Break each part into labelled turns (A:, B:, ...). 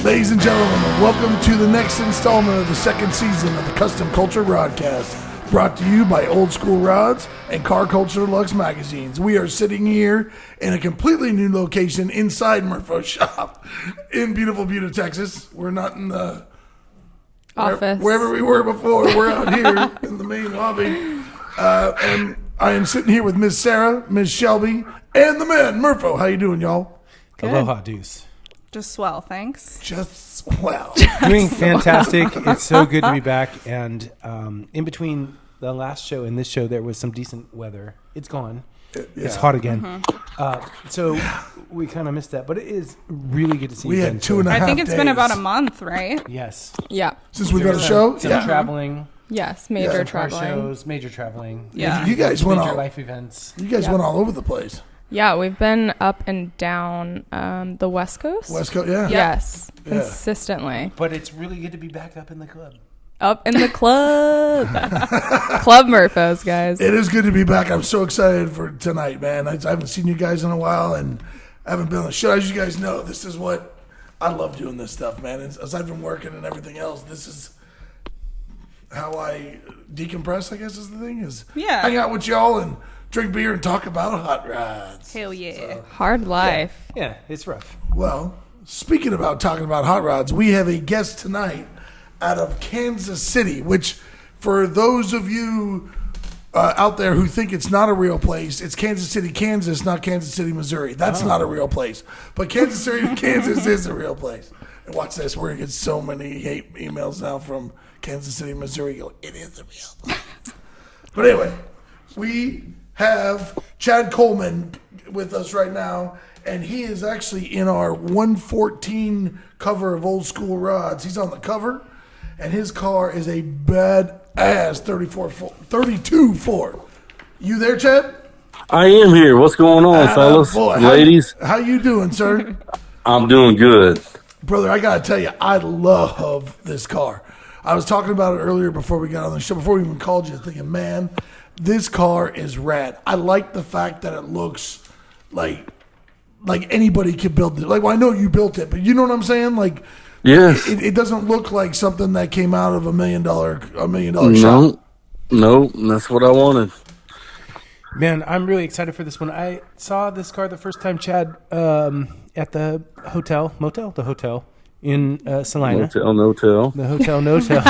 A: Ladies and gentlemen, welcome to the next installment of the second season of the Custom Culture Rodcast, brought to you by Ol Skool Rodz and Car Culture Lux magazines. We are sitting here in a completely new location inside Murpho's shop in beautiful Buda, Texas. We're not in the
B: office.
A: Wherever we were before, we're out here in the main lobby. And I am sitting here with Ms. Sarah, Ms. Shelby, and the man, Murpho. How you doing, y'all?
C: Good.
D: Aloha, Deuce.
C: Just swell, thanks.
A: Just well.
D: Doing fantastic. It's so good to be back. And in between the last show and this show, there was some decent weather. It's gone. It's hot again. Mm-hmm. So we kind of missed that. But it is really good to see you again.
A: We had 2.5 days.
C: I think it's been about a month, right?
D: Yes.
B: Yeah.
A: Since we've got a show?
D: Some traveling.
B: Yes, major traveling.
D: Shows, major traveling.
C: Yeah.
A: You guys went
D: major
A: all
D: life events.
A: You guys went all over the place.
B: Yeah, we've been up and down the West Coast.
A: West Coast, yeah.
B: Yes, consistently.
D: But it's really good to be back up in the club.
B: Up in the club. Club Murphos, guys.
A: It is good to be back. I'm so excited for tonight, man. I haven't seen you guys in a while, and I haven't been on the show. As you guys know, this is what I love doing this stuff, man. Aside from working and everything else, this is how I decompress, I guess is the thing, is hang out with y'all and drink beer and talk about hot rods.
C: Hell yeah.
A: So,
B: hard life.
D: Yeah, it's rough.
A: well, speaking about talking about hot rods, we have a guest tonight out of Kansas City, which for those of you out there who think it's not a real place, it's Kansas City, Kansas, not Kansas City, Missouri. That's not a real place. But Kansas City, Kansas is a real place. And watch this. We're going to get so many hate emails now from Kansas City, Missouri. It is a real place. But anyway, we have Chad Coleman with us right now, and he is actually in our 114 cover of Ol Skool Rodz. He's on the cover, and his car is a badass 32 Ford. You there, Chad?
E: I am here. What's going on, fellas,
A: boy.
E: ladies?
A: How you doing, sir?
E: I'm doing good.
A: Brother, I got to tell you, I love this car. I was talking about it earlier before we got on the show, before we even called you, thinking, man, this car is rad. I like the fact that it looks like anybody could build it. Like, well, I know you built it, but you know what I'm saying? Like,
E: Yes.
A: it doesn't look like something that came out of $1 million shop.
E: No, that's what I wanted.
D: Man, I'm really excited for this one. I saw this car the first time, Chad, at the hotel in Salina.
E: No-tell.
D: The hotel, no-tell.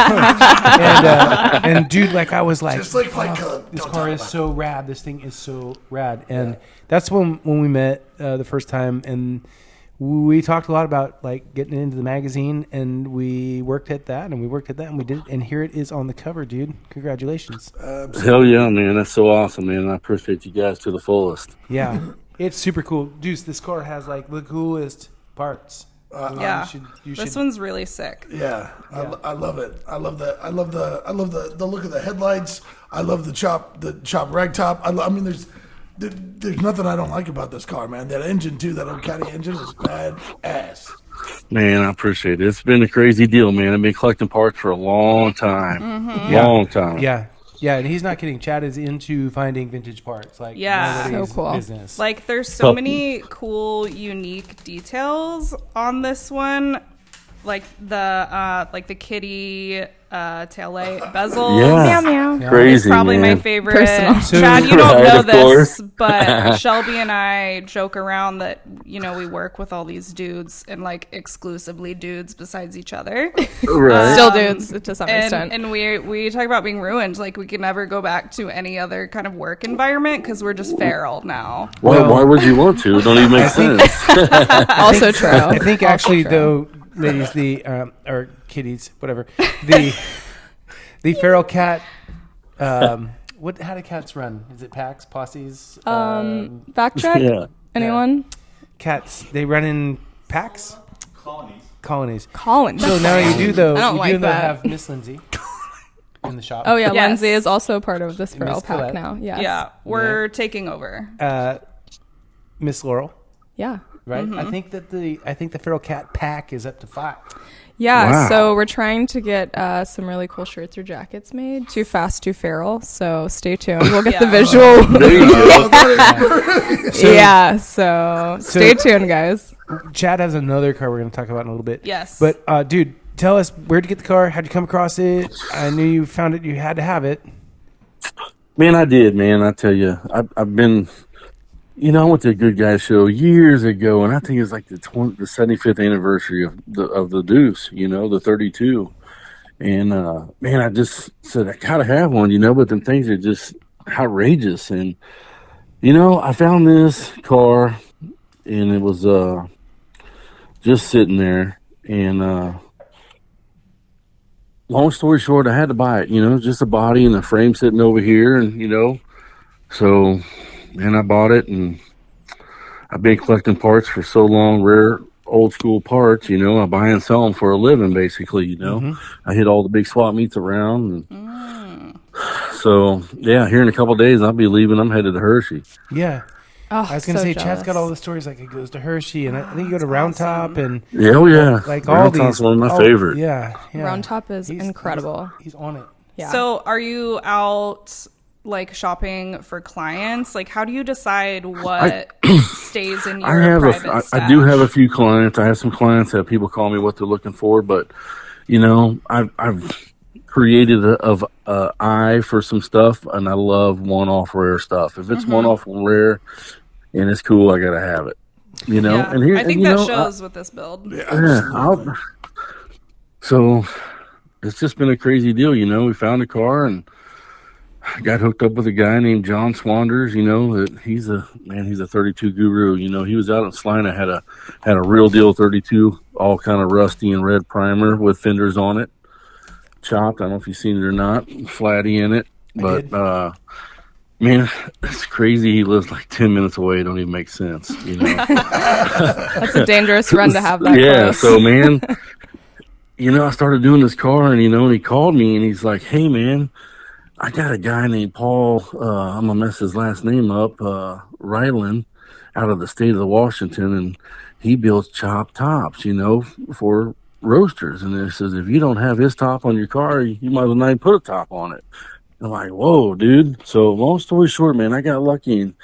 D: and dude, like I was like,
A: Just like Fight Club.
D: this
A: Don't
D: car
A: talk
D: is
A: about
D: so rad. This thing is so rad. And that's when we met the first time, and we talked a lot about like getting into the magazine, and we worked at that, and we did it, and here it is on the cover, dude. Congratulations.
E: Hell yeah, man. That's so awesome, man. I appreciate you guys to the fullest.
D: Yeah, it's super cool. Deuce, this car has like the coolest parts.
C: Yeah.
D: You
C: This
D: should-
C: one's really sick.
A: Yeah, I love it. I love the look of the headlights. I love the chop rag top. I mean, there's nothing I don't like about this car, man. That engine too, that old Caddy engine is badass.
E: Man, I appreciate it. It's been a crazy deal, man. I've been collecting parts for a long time.
C: Mm-hmm.
E: Long time.
D: Yeah, and he's not kidding. Chad is into finding vintage parts. Like, nobody's
B: So cool.
D: business.
C: Like, there's so many cool, unique details on this one. Like the kitty taillight bezel.
E: Yeah.
B: Meow, meow.
E: Crazy,
C: It's probably
E: man.
C: my favorite.
B: Personal.
C: Chad, you don't
E: Right,
C: know
E: of
C: this,
E: course.
C: but Shelby and I joke around that, we work with all these dudes and like exclusively dudes besides each other.
E: Right.
B: Still dudes to some extent.
C: And we talk about being ruined. Like, we can never go back to any other kind of work environment because we're just feral now.
E: Why would you want to? It don't even make sense.
B: Also true.
D: I think
B: Also
D: actually,
B: true.
D: though, ladies, or kitties, whatever, the feral cat. How do cats run? Is it packs, posses?
B: Backtrack?
E: Yeah.
B: Anyone?
D: Cats. They run in packs. Colonies.
B: Colin.
D: So now you do though.
B: I don't
D: you
B: like
D: do though
B: that.
D: have Miss Lindsay in the shop.
B: Oh yeah,
C: Yes.
B: Lindsay is also part of this feral
D: Miss
B: pack
D: Colette.
B: now. Yes.
C: Yeah, we're taking over.
D: Miss Laurel.
B: Yeah.
D: right? I think the feral cat pack is up to 5.
B: Yeah,
E: Wow.
B: so we're trying to get some really cool shirts or jackets made. Too Fast, Too Feral. So stay tuned. We'll get the visual.
E: There you go.
B: Yeah, so stay tuned, guys.
D: Chad has another car we're going to talk about in a little bit.
C: Yes.
D: But dude, tell us where'd you get the car? How'd you come across it? I knew you found it. You had to have it.
E: Man, I did, man. I tell you, I've been, I went to a Good Guys show years ago, and I think it's like the 75th anniversary of the Deuce, the 32. And, man, I just said, I gotta have one, but them things are just outrageous. And, I found this car, and it was, just sitting there. And, long story short, I had to buy it, just a body and a frame sitting over here. And, so, and I bought it, and I've been collecting parts for so long, rare old school parts, I buy and sell them for a living, basically, I hit all the big swap meets around. And so, yeah, here in a couple of days, I'll be leaving. I'm headed to Hershey.
D: Yeah.
B: Oh,
D: I was going to
B: so
D: say,
B: jealous.
D: Chad's got all the stories. Like, he goes to Hershey, and I think you go to Round Top, and
E: Yeah, oh, yeah.
D: like all
E: Round
D: these.
E: Top's one of my favorite.
D: Yeah.
B: Round Top is incredible.
D: He's on it.
B: Yeah.
C: So are you out like shopping for clients? Like, how do you decide what stays in your private stash?
E: I do have a few clients. I have some clients that people call me what they're looking for, but I've created a eye for some stuff, and I love one-off rare stuff. If it's one-off rare and it's cool, I gotta have it.
C: Yeah.
E: And here
C: I think that shows with this build.
E: So it's just been a crazy deal. We found a car and got hooked up with a guy named John Swanders. That he's a 32 guru. He was out in Salina, had a real deal 32, all kind of rusty and red primer with fenders on it, chopped. I don't know if you've seen it or not, flatty in it. But man, it's crazy. He lives like 10 minutes away. It don't even make sense.
B: That's a dangerous run to have that
E: Yeah.
B: close.
E: So man, I started doing this car, and and he called me, and he's like, "Hey man, I got a guy named Paul, I'm going to mess his last name up, Ryland, out of the state of Washington, and he builds chopped tops, for roasters." And it says, if you don't have his top on your car, you might as well not even put a top on it. I'm like, whoa, dude. So long story short, man, I got lucky and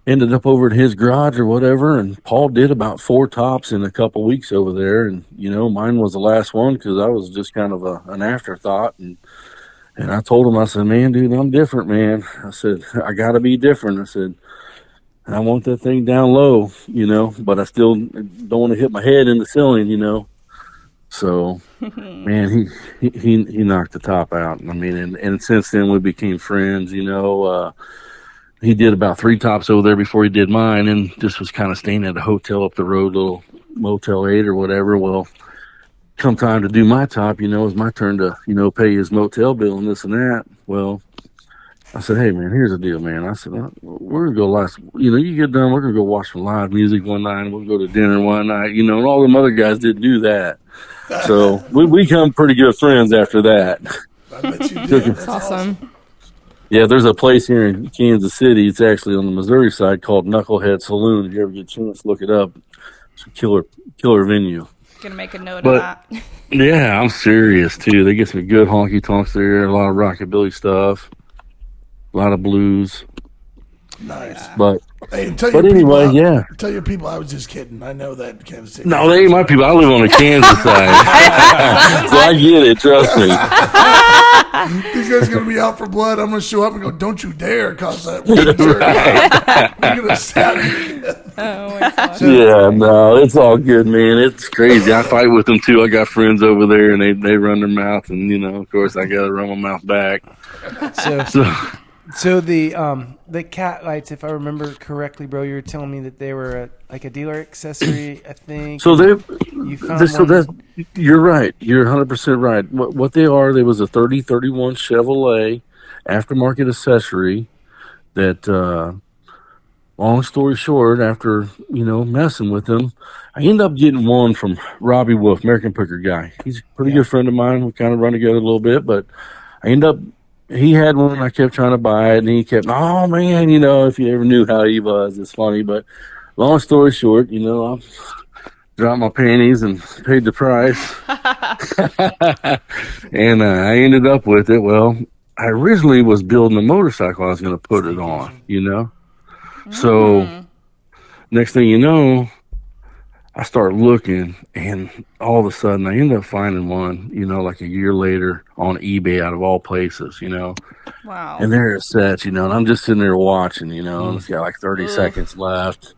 E: ended up over at his garage or whatever, and Paul did about 4 tops in a couple weeks over there. And, mine was the last one because I was just kind of an afterthought. And I told him, I said, man, dude, I'm different, man. I said, I got to be different. I said, I want that thing down low, but I still don't want to hit my head in the ceiling, So, man, he knocked the top out. I mean, and since then we became friends, he did about 3 tops over there before he did mine, and just was kind of staying at a hotel up the road, little Motel 8 or whatever. Well, come time to do my top, it was my turn to, pay his motel bill and this and that. Well, I said, hey, man, here's the deal, man. I said, we're going to go you get done, we're going to go watch some live music one night, and we'll go to dinner one night, and all them other guys didn't do that. So we become pretty good friends after that.
A: I bet you did.
B: That's awesome.
E: Yeah, there's a place here in Kansas City. It's actually on the Missouri side called Knucklehead Saloon. If you ever get a chance, look it up. It's a killer venue.
C: Gonna make a note of that.
E: Yeah, I'm serious too. They get some good honky tonks there, a lot of rockabilly stuff, a lot of blues.
A: Nice.
E: But
A: Anyway,
E: yeah.
A: Tell your people I was just kidding. I know that Kansas City.
E: No, they ain't my people. I live on the Kansas side. So I get it, trust me.
A: These guys are going to be out for blood. I'm going to show up and go, don't you dare cause that. We're going to stab you.
B: Oh my gosh.
E: Yeah, no, it's all good, man. It's crazy. I fight with them too. I got friends over there, and they run their mouth, and of course, I got to run my mouth back.
D: So the cat lights, if I remember correctly, bro, you were telling me that they were like a dealer accessory, I think.
E: So
D: you found
E: you're right. You're 100% right. What they are, there was a 3031 Chevrolet aftermarket accessory that, long story short, after, messing with them, I ended up getting one from Robbie Wolf, American Picker guy. He's a pretty good friend of mine. We kind of run together a little bit, but I ended up, he had one, I kept trying to buy it, and he kept, oh man, if you ever knew how he was, it's funny, but long story short, I dropped my panties and paid the price. And I ended up with it. Well, I originally was building a motorcycle I was going to put it on, So next thing you know, I start looking, and all of a sudden I end up finding one, like a year later on eBay, out of all places,
C: Wow.
E: And there it sits, and I'm just sitting there watching, and it's got like 30 seconds left,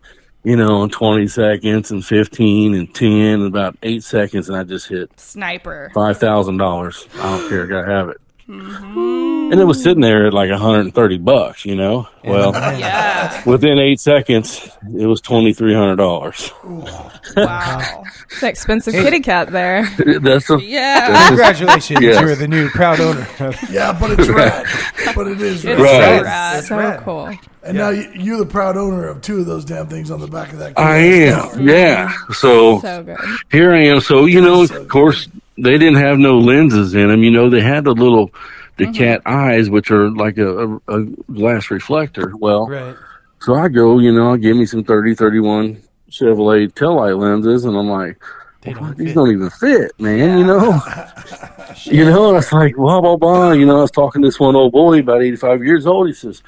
E: and 20 seconds and 15 and 10 and about 8 seconds, and I just hit
C: Sniper.
E: $5,000. I don't care, gotta have it. And it was sitting there at like $130, Well,
C: Yeah.
E: within 8 seconds, it was $2,300.
C: Wow.
B: It's an expensive kitty cat there.
E: That's
C: Yeah.
D: Congratulations,
E: Yes.
D: you're the new proud owner.
A: Yeah, but it's rad. But it is
C: It's
A: rad.
C: so rad.
B: So
D: rad.
B: cool.
A: And now you're the proud owner of 2 of those damn things on the back of that.
E: I am, yeah. So
B: So good.
E: here I am. So, of course, they didn't have no lenses in them. They had the cat eyes, which are like a glass reflector. Well,
D: Right.
E: so I go, give me some 31 Chevrolet taillight lenses, and I'm like, these don't even fit, man, and I was like, blah, blah, blah. I was talking to this one old boy, about 85 years old. He says,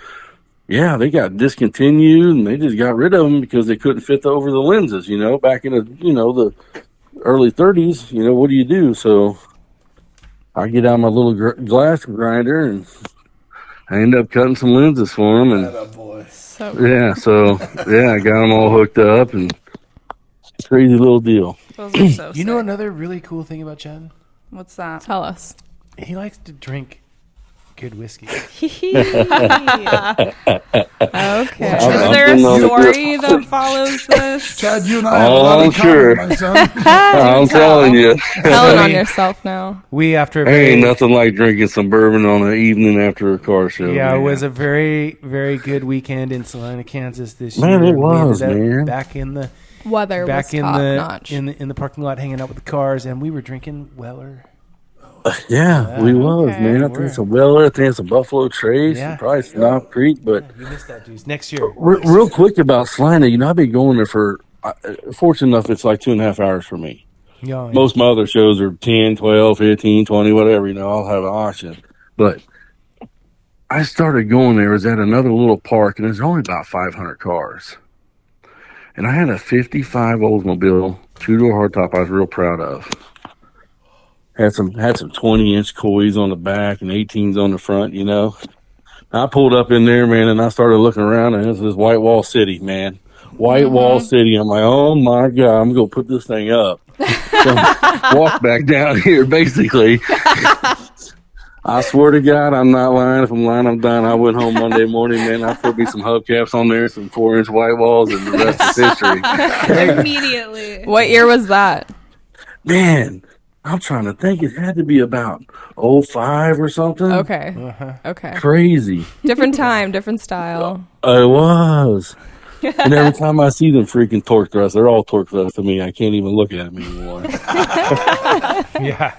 E: yeah, they got discontinued, and they just got rid of them because they couldn't fit over the lenses, back in the early 30s. What do you do? So I get out my little glass grinder, and I end up cutting some lenses for them. And
B: So
E: I got them all hooked up, and crazy little deal.
C: Those are so
D: You know
C: sick.
D: another really cool thing about Chad?
C: What's that?
B: tell us.
D: He likes to drink good whiskey.
B: Okay.
C: Is
E: I'm
C: there a
E: getting on the
C: story that follows this?
A: Chad, you and I have a
E: Oh,
A: lot
E: I'm
A: in
E: sure.
A: common, my son.
E: I'm telling you,
B: Telling on yourself now.
D: We, after a
E: there
D: very,
E: ain't nothing like drinking some bourbon on an evening after a car show.
D: yeah,
E: man.
D: it was a very, very good weekend in Salina, Kansas this
E: Man,
D: year.
E: it
D: We ended
E: was,
D: up
E: man.
D: back in the
B: Weather was
D: in
B: top
D: the
B: notch.
D: in the parking lot, hanging out with the cars, and we were drinking Weller.
E: Yeah, we was,
B: Okay.
E: man. I think it's a Weller. I think it's a Buffalo Trace.
D: Yeah.
E: And probably Snob Creek. But
D: You missed that, dudes. Next year.
E: real quick about Salina, I've been going there for, fortunate enough, it's like 2.5 hours for me.
D: Yeah,
E: Most of my other shows are 10, 12, 15, 20, whatever, I'll have an auction. But I started going there. It was at another little park, and there's only about 500 cars. And I had a 55 Oldsmobile, 2-door hardtop I was real proud of. Had some 20-inch coys on the back and 18s on the front, I pulled up in there, man, and I started looking around, and this is White Wall City, man. White Wall City. I'm like, oh, my God, I'm going to put this thing up. So walk back down here, basically. I swear to God, I'm not lying. If I'm lying, I'm done. I went home Monday morning, man. I put me some hubcaps on there, some 4-inch white walls, and the rest is history.
C: Immediately.
B: What year was that?
E: Man, I'm trying to think. It had to be about 05 or something.
B: Okay. Okay.
E: Crazy.
B: Different time, different style.
E: It was. And every time I see them freaking torque thrusts, they're all torque thrusts to me. I can't even look at them anymore.
D: yeah,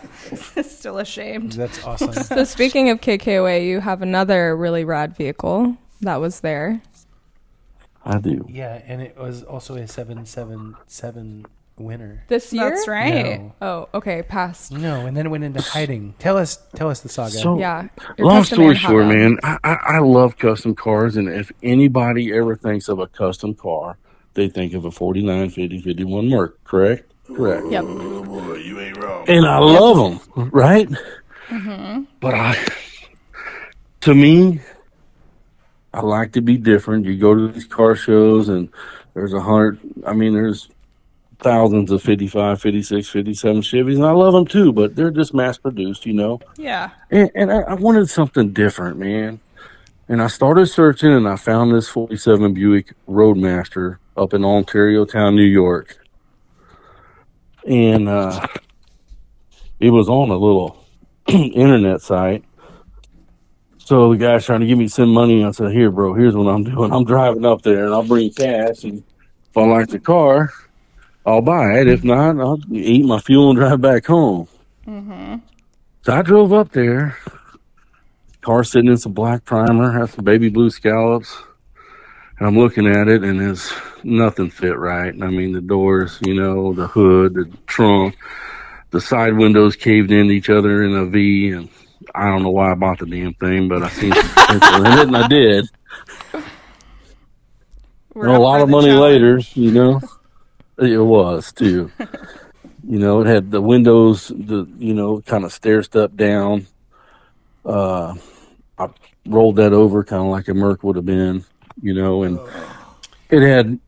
C: Still ashamed.
D: that's awesome.
B: So speaking of KKOA, you have another really rad vehicle that was there.
E: I do.
D: Yeah, and it was also a 777 winner.
B: This year?
C: That's right.
D: No.
B: Oh, okay, past.
D: No, and then it went into hiding. Tell us the saga.
E: So,
B: Yeah. Your
E: long
B: custom
E: story
B: and hot
E: short,
B: rod.
E: man, I love custom cars, and if anybody ever thinks of a custom car, they think of a 49, 50, 51 Merc, correct? Correct.
B: Yep.
A: You ain't wrong.
E: And I love them, right? But to me, I like to be different. You go to these car shows, and there's there's thousands of 55, 56, 57 Chevys, and I love them too, but they're just mass produced,
C: Yeah.
E: And I wanted something different, man. And I started searching, and I found this 47 Buick Roadmaster up in Ontariotown, New York. And it was on a little internet site. So the guy's trying to give me some money. I said, here, bro, here's what I'm doing. I'm driving up there, and I'll bring cash. And if I like the car, I'll buy it. If not, I'll eat my fuel and drive back home. So I drove up there. Car sitting in some black primer, has some baby blue scallops. And I'm looking at it, and nothing fit right. I mean, the doors, the hood, the trunk, the side windows caved into each other in a V, and I don't know why I bought the damn thing, but I seen some potential in it, and I did.
C: We're
E: A
C: up
E: lot
C: for
E: of
C: the
E: money later,
C: challenge.
E: it was too. It had the windows, kind of stair step down. I rolled that over kind of like a Merc would have been, and it had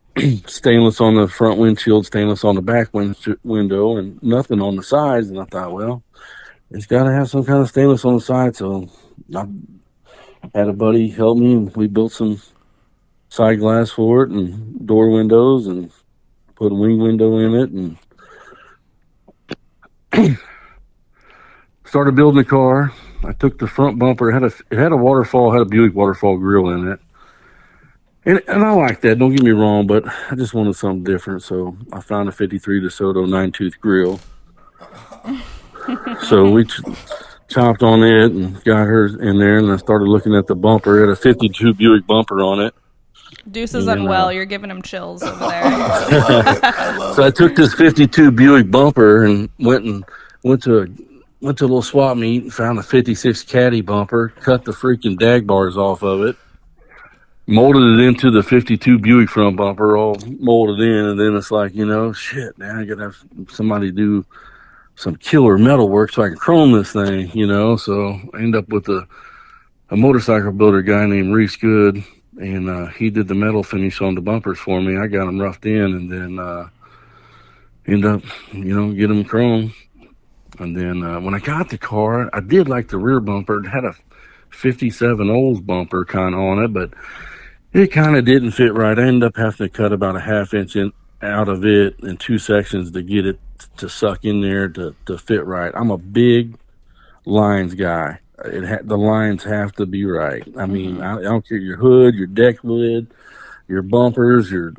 E: stainless on the front windshield, stainless on the back window, and nothing on the sides. And I thought, well, it's got to have some kind of stainless on the side. So I had a buddy help me, and we built some side glass for it and door windows and put a wing window in it and started building the car. I took the front bumper. It had a waterfall, had a Buick waterfall grill in it. And I like that, don't get me wrong, but I just wanted something different. So I found a 53 DeSoto 9-tooth grill. So we chopped on it and got her in there, and I started looking at the bumper. It had a 52 Buick bumper on it.
C: Deuce is unwell. You're giving him chills over there.
E: So I took this 52 Buick bumper and went to a little swap meet and found a 56 Caddy bumper, cut the freaking dag bars off of it, molded it into the 52 Buick front bumper, all molded in, and then it's like, shit, man, I gotta have somebody do some killer metal work so I can chrome this thing, So I ended up with a motorcycle builder guy named Reese Good, and he did the metal finish on the bumpers for me. I got them roughed in, and then ended up, get them chrome. And then when I got the car, I did like the rear bumper. It had a 57 Olds bumper kind of on it, but it kind of didn't fit right. I ended up having to cut about a half-inch out of it in two sections to get it to suck in there to fit right. I'm a big lines guy. The lines have to be right. I mean, I don't care your hood, your deck lid, your bumpers, your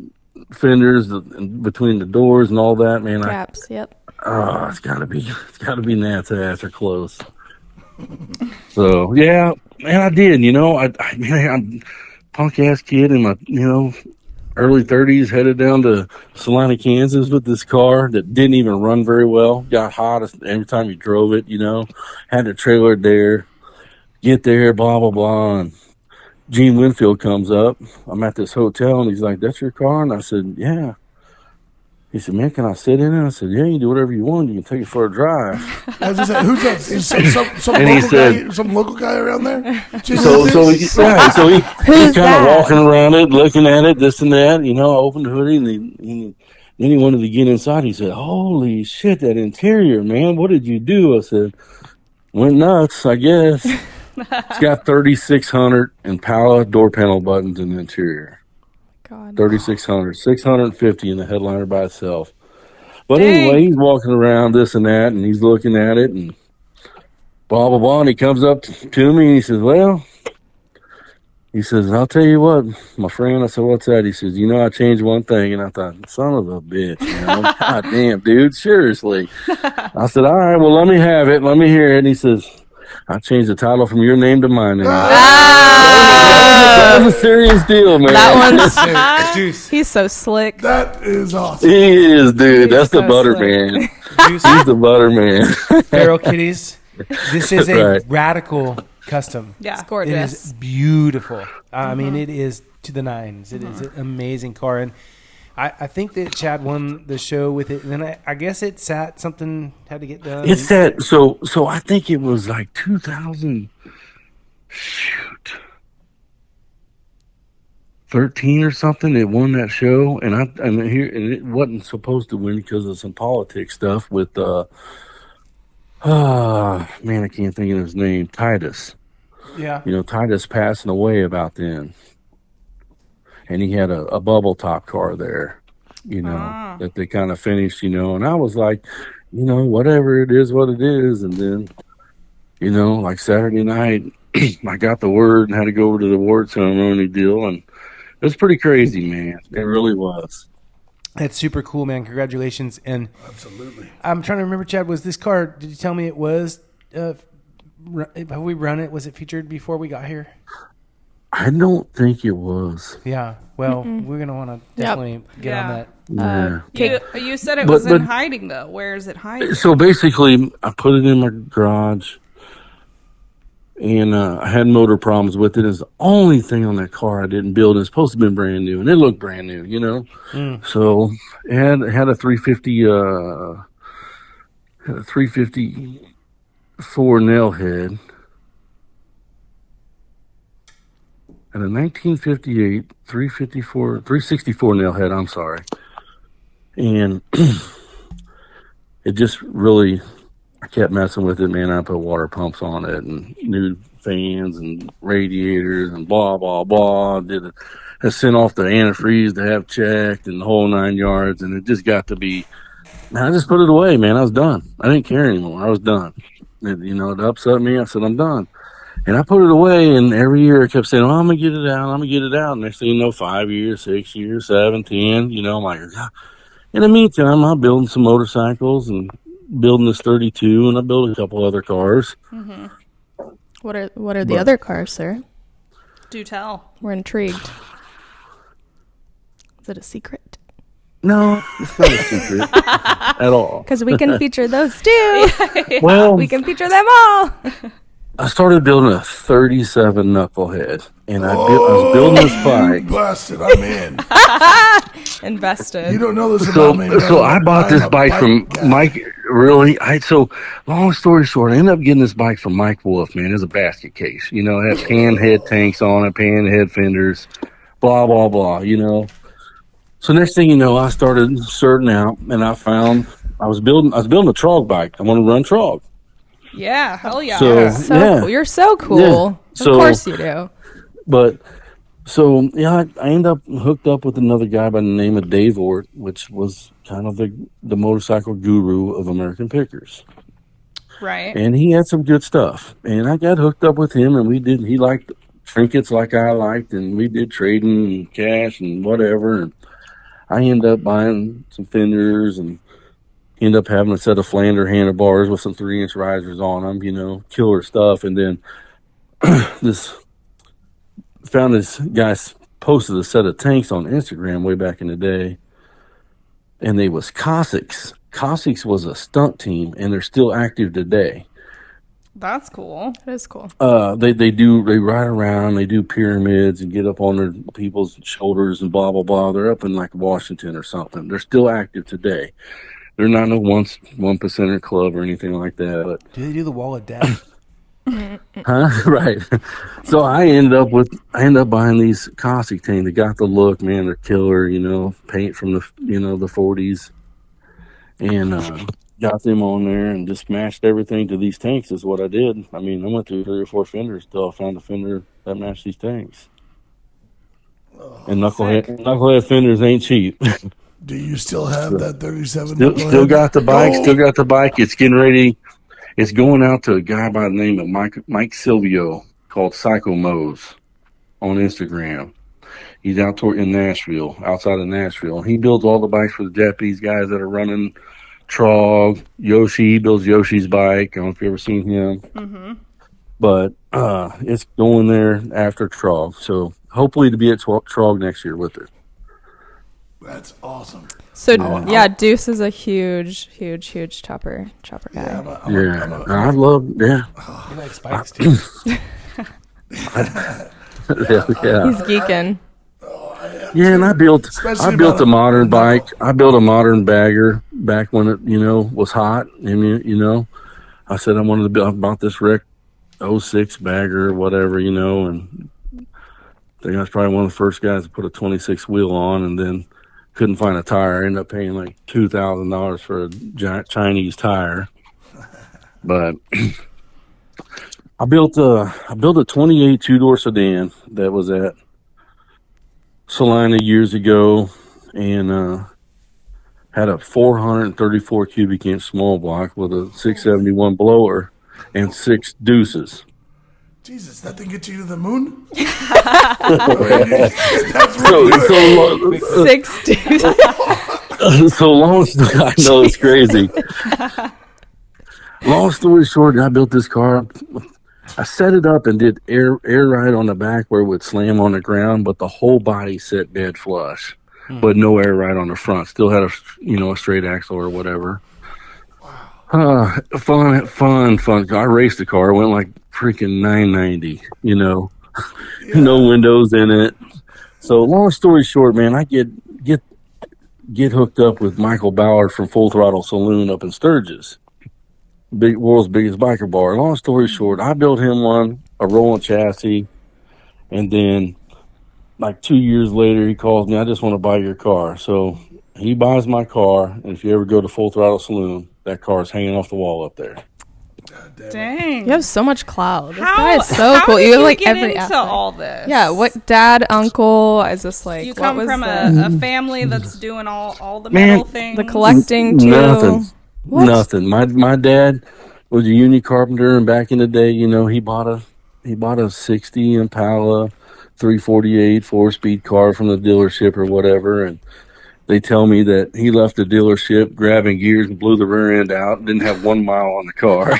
E: fenders, between the doors and all that, man.
B: Caps, yep.
E: Oh, it's gotta be Nat's ass or close. So yeah, man, I did. I'm punk ass kid in my early 30s, headed down to Salina, Kansas with this car that didn't even run very well. Got hot every time you drove it. Had the trailer there. Get there, blah blah blah. And Gene Winfield comes up. I'm at this hotel, and he's like, "That's your car?" And I said, "Yeah." He said, "Man, can I sit in it?" I said, "Yeah, you can do whatever you want. You can take it for a drive."
A: I was just saying, who's that? Is some
E: And
A: local guy, some local guy around there?
E: So he's kind of walking around it, looking at it, this and that. I opened the hoodie, and then he wanted to get inside. He said, "Holy shit, that interior, man! What did you do?" I said, "Went nuts, I guess." It's got 3,600 Impala door panel buttons in the interior.
B: God.
E: 3,600, 650 in the headliner by itself. But
C: Dang.
E: anyway, he's walking around this and that, and he's looking at it, and blah, blah, blah. And he comes up to me, and he says, "Well," he says, "I'll tell you what, my friend." I said, "What's that?" He says, "I changed one thing." And I thought, son of a bitch, God damn, dude, seriously. I said, "All right, well, let me have it. Let me hear it." And he says, "I changed the title from your name to my name." That was a serious deal, man.
B: That one's
D: Juice.
B: he's so slick.
A: That is awesome.
E: He is, dude.
B: He's
E: That's the
B: so
E: butter
B: slick.
E: man.
D: Juice.
E: He's the butter man.
D: Feral Kitties. This is a
E: Right.
D: radical custom.
C: Yeah.
B: It's
D: It
B: gorgeous.
D: is beautiful. I mean, it is to the nines. It is an amazing car. And I think that Chad won the show with it. And then I guess it sat, something had to get done.
E: It's that. So I think it was like 2000. Shoot. 13 or something. It won that show, and it wasn't supposed to win because of some politics stuff with man, I can't think of his name. Titus.
D: Yeah.
E: Titus passing away about then, and he had a bubble top car there, that they kind of finished, and I was like, whatever it is, what it is, and then, like Saturday night, I got the word and had to go over to the award ceremony deal, and it was pretty crazy, man. It really was.
D: That's super cool, man. Congratulations. And
A: Absolutely.
D: I'm trying to remember, Chad, was this car, did you tell me it was, have we run it? Was it featured before we got here?
E: I don't think it was.
D: Yeah. Well, we're gonna want to definitely get on that.
E: Yeah.
C: You said it
E: But-
C: was in
E: but-
C: hiding, though. Where is it hiding?
E: So basically, I put it in my garage, and I had motor problems with it. It's the only thing on that car I didn't build. It's supposed to have been brand new, and it looked brand new, you know. So it had a 354 nail head. And a 1958 364 nail head, I'm sorry. And it just really, I kept messing with it, man. I put water pumps on it and new fans and radiators and blah, blah, blah. I sent off the antifreeze to have checked and the whole 9 yards. And it just got to be, man, I just put it away, man. I was done. I didn't care anymore. I was done. It upset me. I said, I'm done. And I put it away, and every year I kept saying, I'm going to get it out, I'm going to get it out. And next thing you know, 5 years, 6 years, 7, 10, I'm like, God. In the meantime, I'm building some motorcycles and building this 32, and I built a couple other cars.
B: Mm-hmm. What are the other cars, sir?
C: Do tell.
B: We're intrigued. Is it a secret?
E: No, it's not a secret at all.
B: Because we can feature those too.
E: Well,
B: We can feature them all.
E: I started building a 37 knucklehead, and I was building this bike.
A: Busted. I'm in.
B: Invested.
A: You don't know this about me.
E: So I bought
A: I'm
E: this
A: a
E: bike from
A: guy.
E: Mike. Really, long story short, I ended up getting this bike from Mike Wolf. Man, it's a basket case. It had pan head tanks on it, pan head fenders, blah blah blah. So next thing you know, I started sorting out, and I found I was building a trog bike. I want to run trog.
C: Yeah, hell yeah.
E: So
B: Cool. You're so cool.
E: Yeah. So-
B: Of course you do.
E: But so I ended up hooked up with another guy by the name of Dave Ort, which was kind of the motorcycle guru of American Pickers.
C: Right.
E: And he had some good stuff. And I got hooked up with him, and he liked trinkets like I liked, and we did trading and cash and whatever. And I ended up buying some fenders and ended up having a set of Flander handlebars with some 3-inch risers on them, killer stuff. And then found this guy posted a set of tanks on Instagram way back in the day, and they was Cossacks. Cossacks was a stunt team, and they're still active today.
C: That's cool.
B: That is cool.
E: They ride around, they do pyramids and get up on their people's shoulders and blah blah blah. They're up in like Washington or something. They're still active today. They're not no 1% club or anything like that. But
D: Do they do the wall of death?
E: huh? Right. So I ended up buying these Cossack tanks. They got the look, man. They're killer, paint from the the 40s, and got them on there and just matched everything to these tanks. Is what I did. I mean, I went through 3 or 4 fenders till I found a fender that matched these tanks. And knucklehead fenders ain't cheap.
A: Do you still have that 37?
E: Still got the bike.
A: No.
E: Still got the bike. It's getting ready. It's going out to a guy by the name of Mike Silvio called Psycho Mose on Instagram. He's out in Nashville, outside of Nashville. And he builds all the bikes for the Japanese guys that are running Trog. Yoshi, he builds Yoshi's bike. I don't know if you've ever seen him. Mm-hmm. But it's going there after Trog. So hopefully to be at Trog next year with it.
A: That's awesome.
B: So Deuce is a huge chopper guy.
E: I love. Yeah,
D: He likes spikes too.
E: yeah.
B: He's geeking.
E: Yeah, and I built
A: Especially
E: a modern bike. I built a modern bagger back when it, was hot. And, I said I wanted to build, I bought this wreck 06 bagger or whatever, and I think I was probably one of the first guys to put a 26 wheel on, and then couldn't find a tire. I ended up paying like $2,000 for a giant Chinese tire. But I built a 28 two-door sedan that was at Salina years ago, and had a 434 cubic inch small block with a 671 blower and 6 deuces.
A: Jesus, that thing gets you to the moon?
E: So
B: 60.
E: so long story, I know it's crazy. Long story short, I built this car. I set it up and did air ride on the back where it would slam on the ground, but the whole body set dead flush, but no air ride on the front. Still had a straight axle or whatever. Fun. I raced the car. It went like freaking 990, no windows in it. So long story short, man, I get hooked up with Michael Ballard from Full Throttle Saloon up in Sturgis, world's biggest biker bar. Long story short, I built him a rolling chassis, and then like 2 years later, he calls me, I just want to buy your car. So he buys my car, and if you ever go to Full Throttle Saloon, that car is hanging off the wall up there.
C: Dang.
B: You have so much clout. This guy is so cool. You have like every
C: into
B: aspect.
C: all this?
B: Yeah, what dad, uncle, is this like?
C: You
B: what
C: come
B: was
C: from a family that's doing all the metal things.
B: the collecting too.
E: Nothing.
B: What?
E: Nothing. My dad was a union carpenter, and back in the day, he bought a 60 Impala 348 4-speed car from the dealership or whatever, and they tell me that he left the dealership grabbing gears and blew the rear end out and didn't have 1 mile on the car.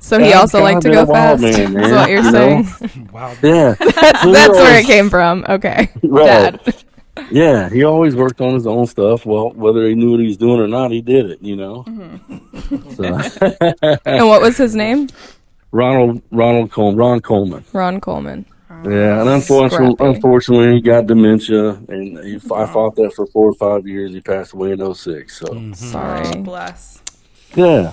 B: So he also liked to go fast.
E: Man,
B: That's what you're saying.
D: Wow.
E: Yeah.
B: That's where it came from. Okay.
E: Right.
B: Dad.
E: Yeah, he always worked on his own stuff. Well, whether he knew what he was doing or not, he did it, So.
B: And what was his name?
E: Ron Coleman.
B: Ron Coleman.
E: Yeah, and unfortunately, he got dementia, and I fought that for 4 or 5 years. He passed away in 2006. So
B: Sorry.
C: Oh, bless.
E: yeah,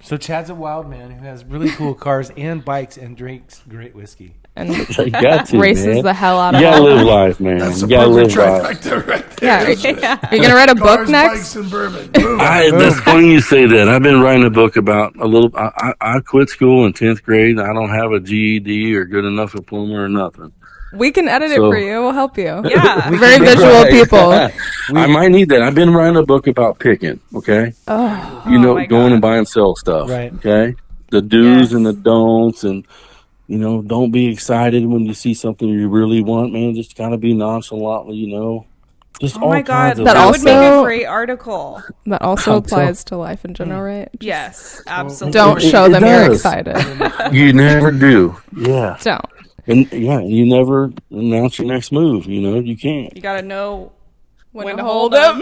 D: So Chad's a wild man who has really cool cars and bikes and drinks great whiskey.
B: And
E: you got to,
B: races
E: man.
B: the hell out of
E: You gotta
B: all
E: live
B: of them.
E: life, man.
A: That's
E: You
A: a
E: gotta live
A: perfect
E: life.
A: trifecta right there.
B: Yeah. Are you gonna write a book
A: Cars,
B: next?
A: bikes, and bourbon. Boom.
E: That's funny you say that. I've been writing a book about I quit school in 10th grade. I don't have a GED or good enough diploma or nothing.
B: We can edit it for you. We'll help you.
C: Yeah.
B: Very visual people.
E: I might need that. I've been writing a book about picking, okay?
B: Oh.
C: my
E: Going
C: God.
E: and buying and sell stuff,
D: Right.
E: okay? The do's
C: Yes.
E: and the don'ts, and, don't be excited when you see something you really want, man. Just kind of be nonchalantly, Just
C: Oh my God,
E: kinds
C: that
E: of
C: would make a
B: also-
C: great article.
B: That also
E: So-
B: applies to life in general, right? Just
C: Yes, absolutely.
B: Don't show them you're
E: does.
B: excited.
E: You never do. Yeah.
B: Don't.
E: And you never announce your next move. You can't.
C: You gotta know when to
B: hold
C: hold them.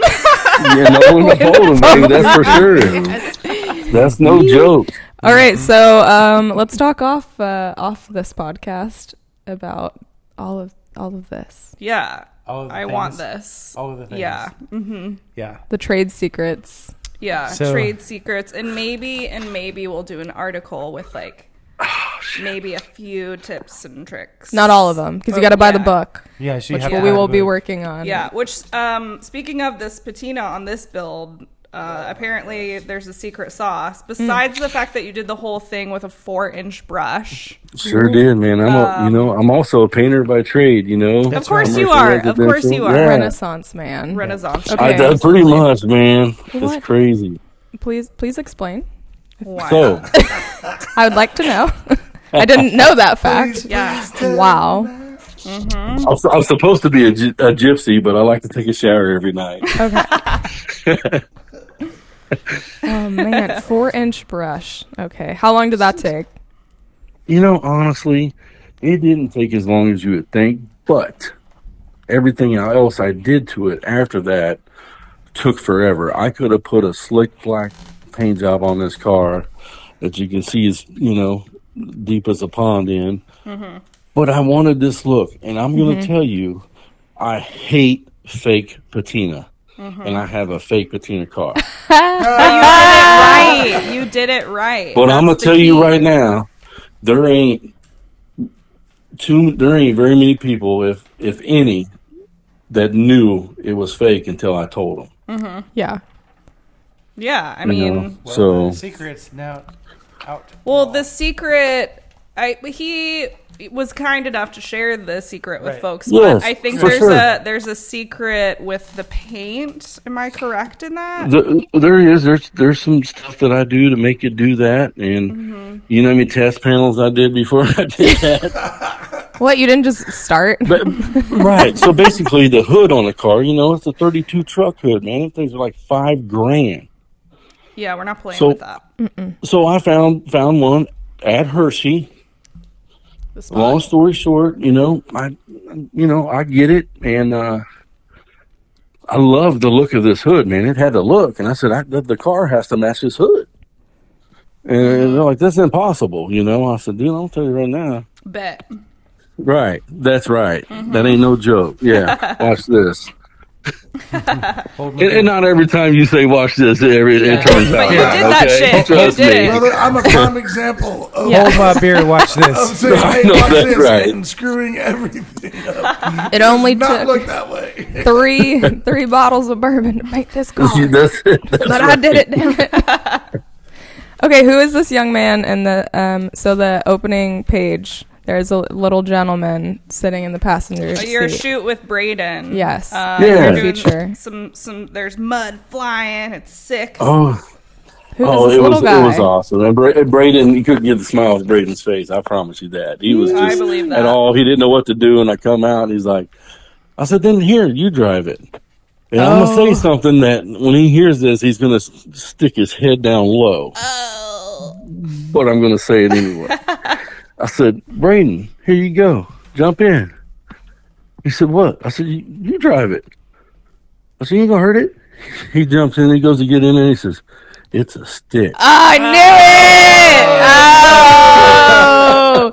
E: You know when to hold them, baby. That's for sure. That's no joke.
B: All right, so let's talk off this podcast about all of this.
C: Yeah,
D: All of the
C: I
D: things.
C: want this.
D: All of the things.
C: Yeah,
D: Yeah.
B: The trade secrets.
C: yeah.
D: So-
C: Trade secrets, and maybe we'll do an article with maybe a few tips and tricks.
B: Not all of them, because you got to buy the book,
D: Yeah, so you
B: which
D: have
B: we
D: to
B: will
D: have
B: be
D: a-
B: working on.
C: Yeah, which speaking of this patina on this build, apparently there's a secret sauce. Besides the fact that you did the whole thing with a 4-inch brush.
E: Sure did, man. I'm also a painter by trade.
C: Of course you are. Of course you are.
E: Yeah.
B: Renaissance man.
C: Renaissance.
B: Okay.
E: I done pretty much, man.
B: What?
E: It's crazy.
B: Please explain.
C: Wow.
E: So,
B: I would like to know. I didn't know that fact.
C: Yeah.
B: Wow.
E: I'm supposed to be a gypsy, but I like to take a shower every night.
B: Okay. Oh man, 4-inch brush. Okay, how long did that take?
E: Honestly, it didn't take as long as you would think, but everything else I did to it after that took forever. I could have put a slick black paint job on this car that you can see is, deep as a pond in. But I wanted this look, and I'm going to tell you, I hate fake patina. And I have a fake patina car.
C: You did it right.
E: But I'm gonna
C: That's the
E: tell you
C: key.
E: right now, there ain't very many people, if any, that knew it was fake until I told them.
B: Yeah.
C: Yeah, I mean,
D: Well,
E: So
D: the secret's now out.
C: well, the secret. He was kind enough to share the secret with
D: Right.
C: folks,
E: Yes,
C: but I think
E: for sure.
C: there's a secret with the paint. Am I correct in that?
E: there's some stuff that I do to make it do that, and you know how many test panels I did before I did that.
B: What, you didn't just start?
E: But right, so basically the hood on the car, it's a 32 truck hood, man. Those things are like $5,000.
C: Yeah, we're not playing
E: So-
C: with that.
E: So I found one at Hershey.
C: The spot.
E: Long story short, I get it, and I love the look of this hood, man. It had the look, and I said, the car has to match this hood. And they're like, that's impossible, I said, dude, I'll tell you right now.
C: Bet.
E: Right, that's right. That ain't no joke. Yeah, watch this. And not every time you say watch this, it turns out
C: But you
E: right.
C: did that shit.
E: Trust
C: You did
E: me.
C: it.
A: Brother, I'm a prime example of
D: Hold my beer and watch
A: of
D: this.
A: saying, hey,
E: No,
A: watch
E: that's
A: this,
E: right.
A: and screwing everything up.
B: It only
A: Not look
B: took
A: that way.
B: three bottles of bourbon to make this car.
E: That's it.
B: But I did it, damn it. Okay, who is this young man in the so the opening page? There's a little gentleman sitting in the passenger seat.
C: Your shoot with Braden.
B: Yes.
E: Yeah.
C: You're doing
B: Feature.
C: some. There's mud flying. It's sick.
B: Who is this
E: it
B: little guy?
E: was awesome. And Braden, you couldn't get the smile off Braden's face. I promise you that. He was
C: I
E: just
C: believe that.
E: at all. He didn't know what to do, and I come out, and he's like, I said, then here, you drive it. And I'm going to say something that when he hears this, he's going to stick his head down low. But I'm going to say it anyway. I said, Braden, here you go. Jump in. He said, what? I said, you drive it. I said, you ain't going to hurt it? He jumps in, he goes to get in, and he says, it's a stick.
B: I knew it! Oh!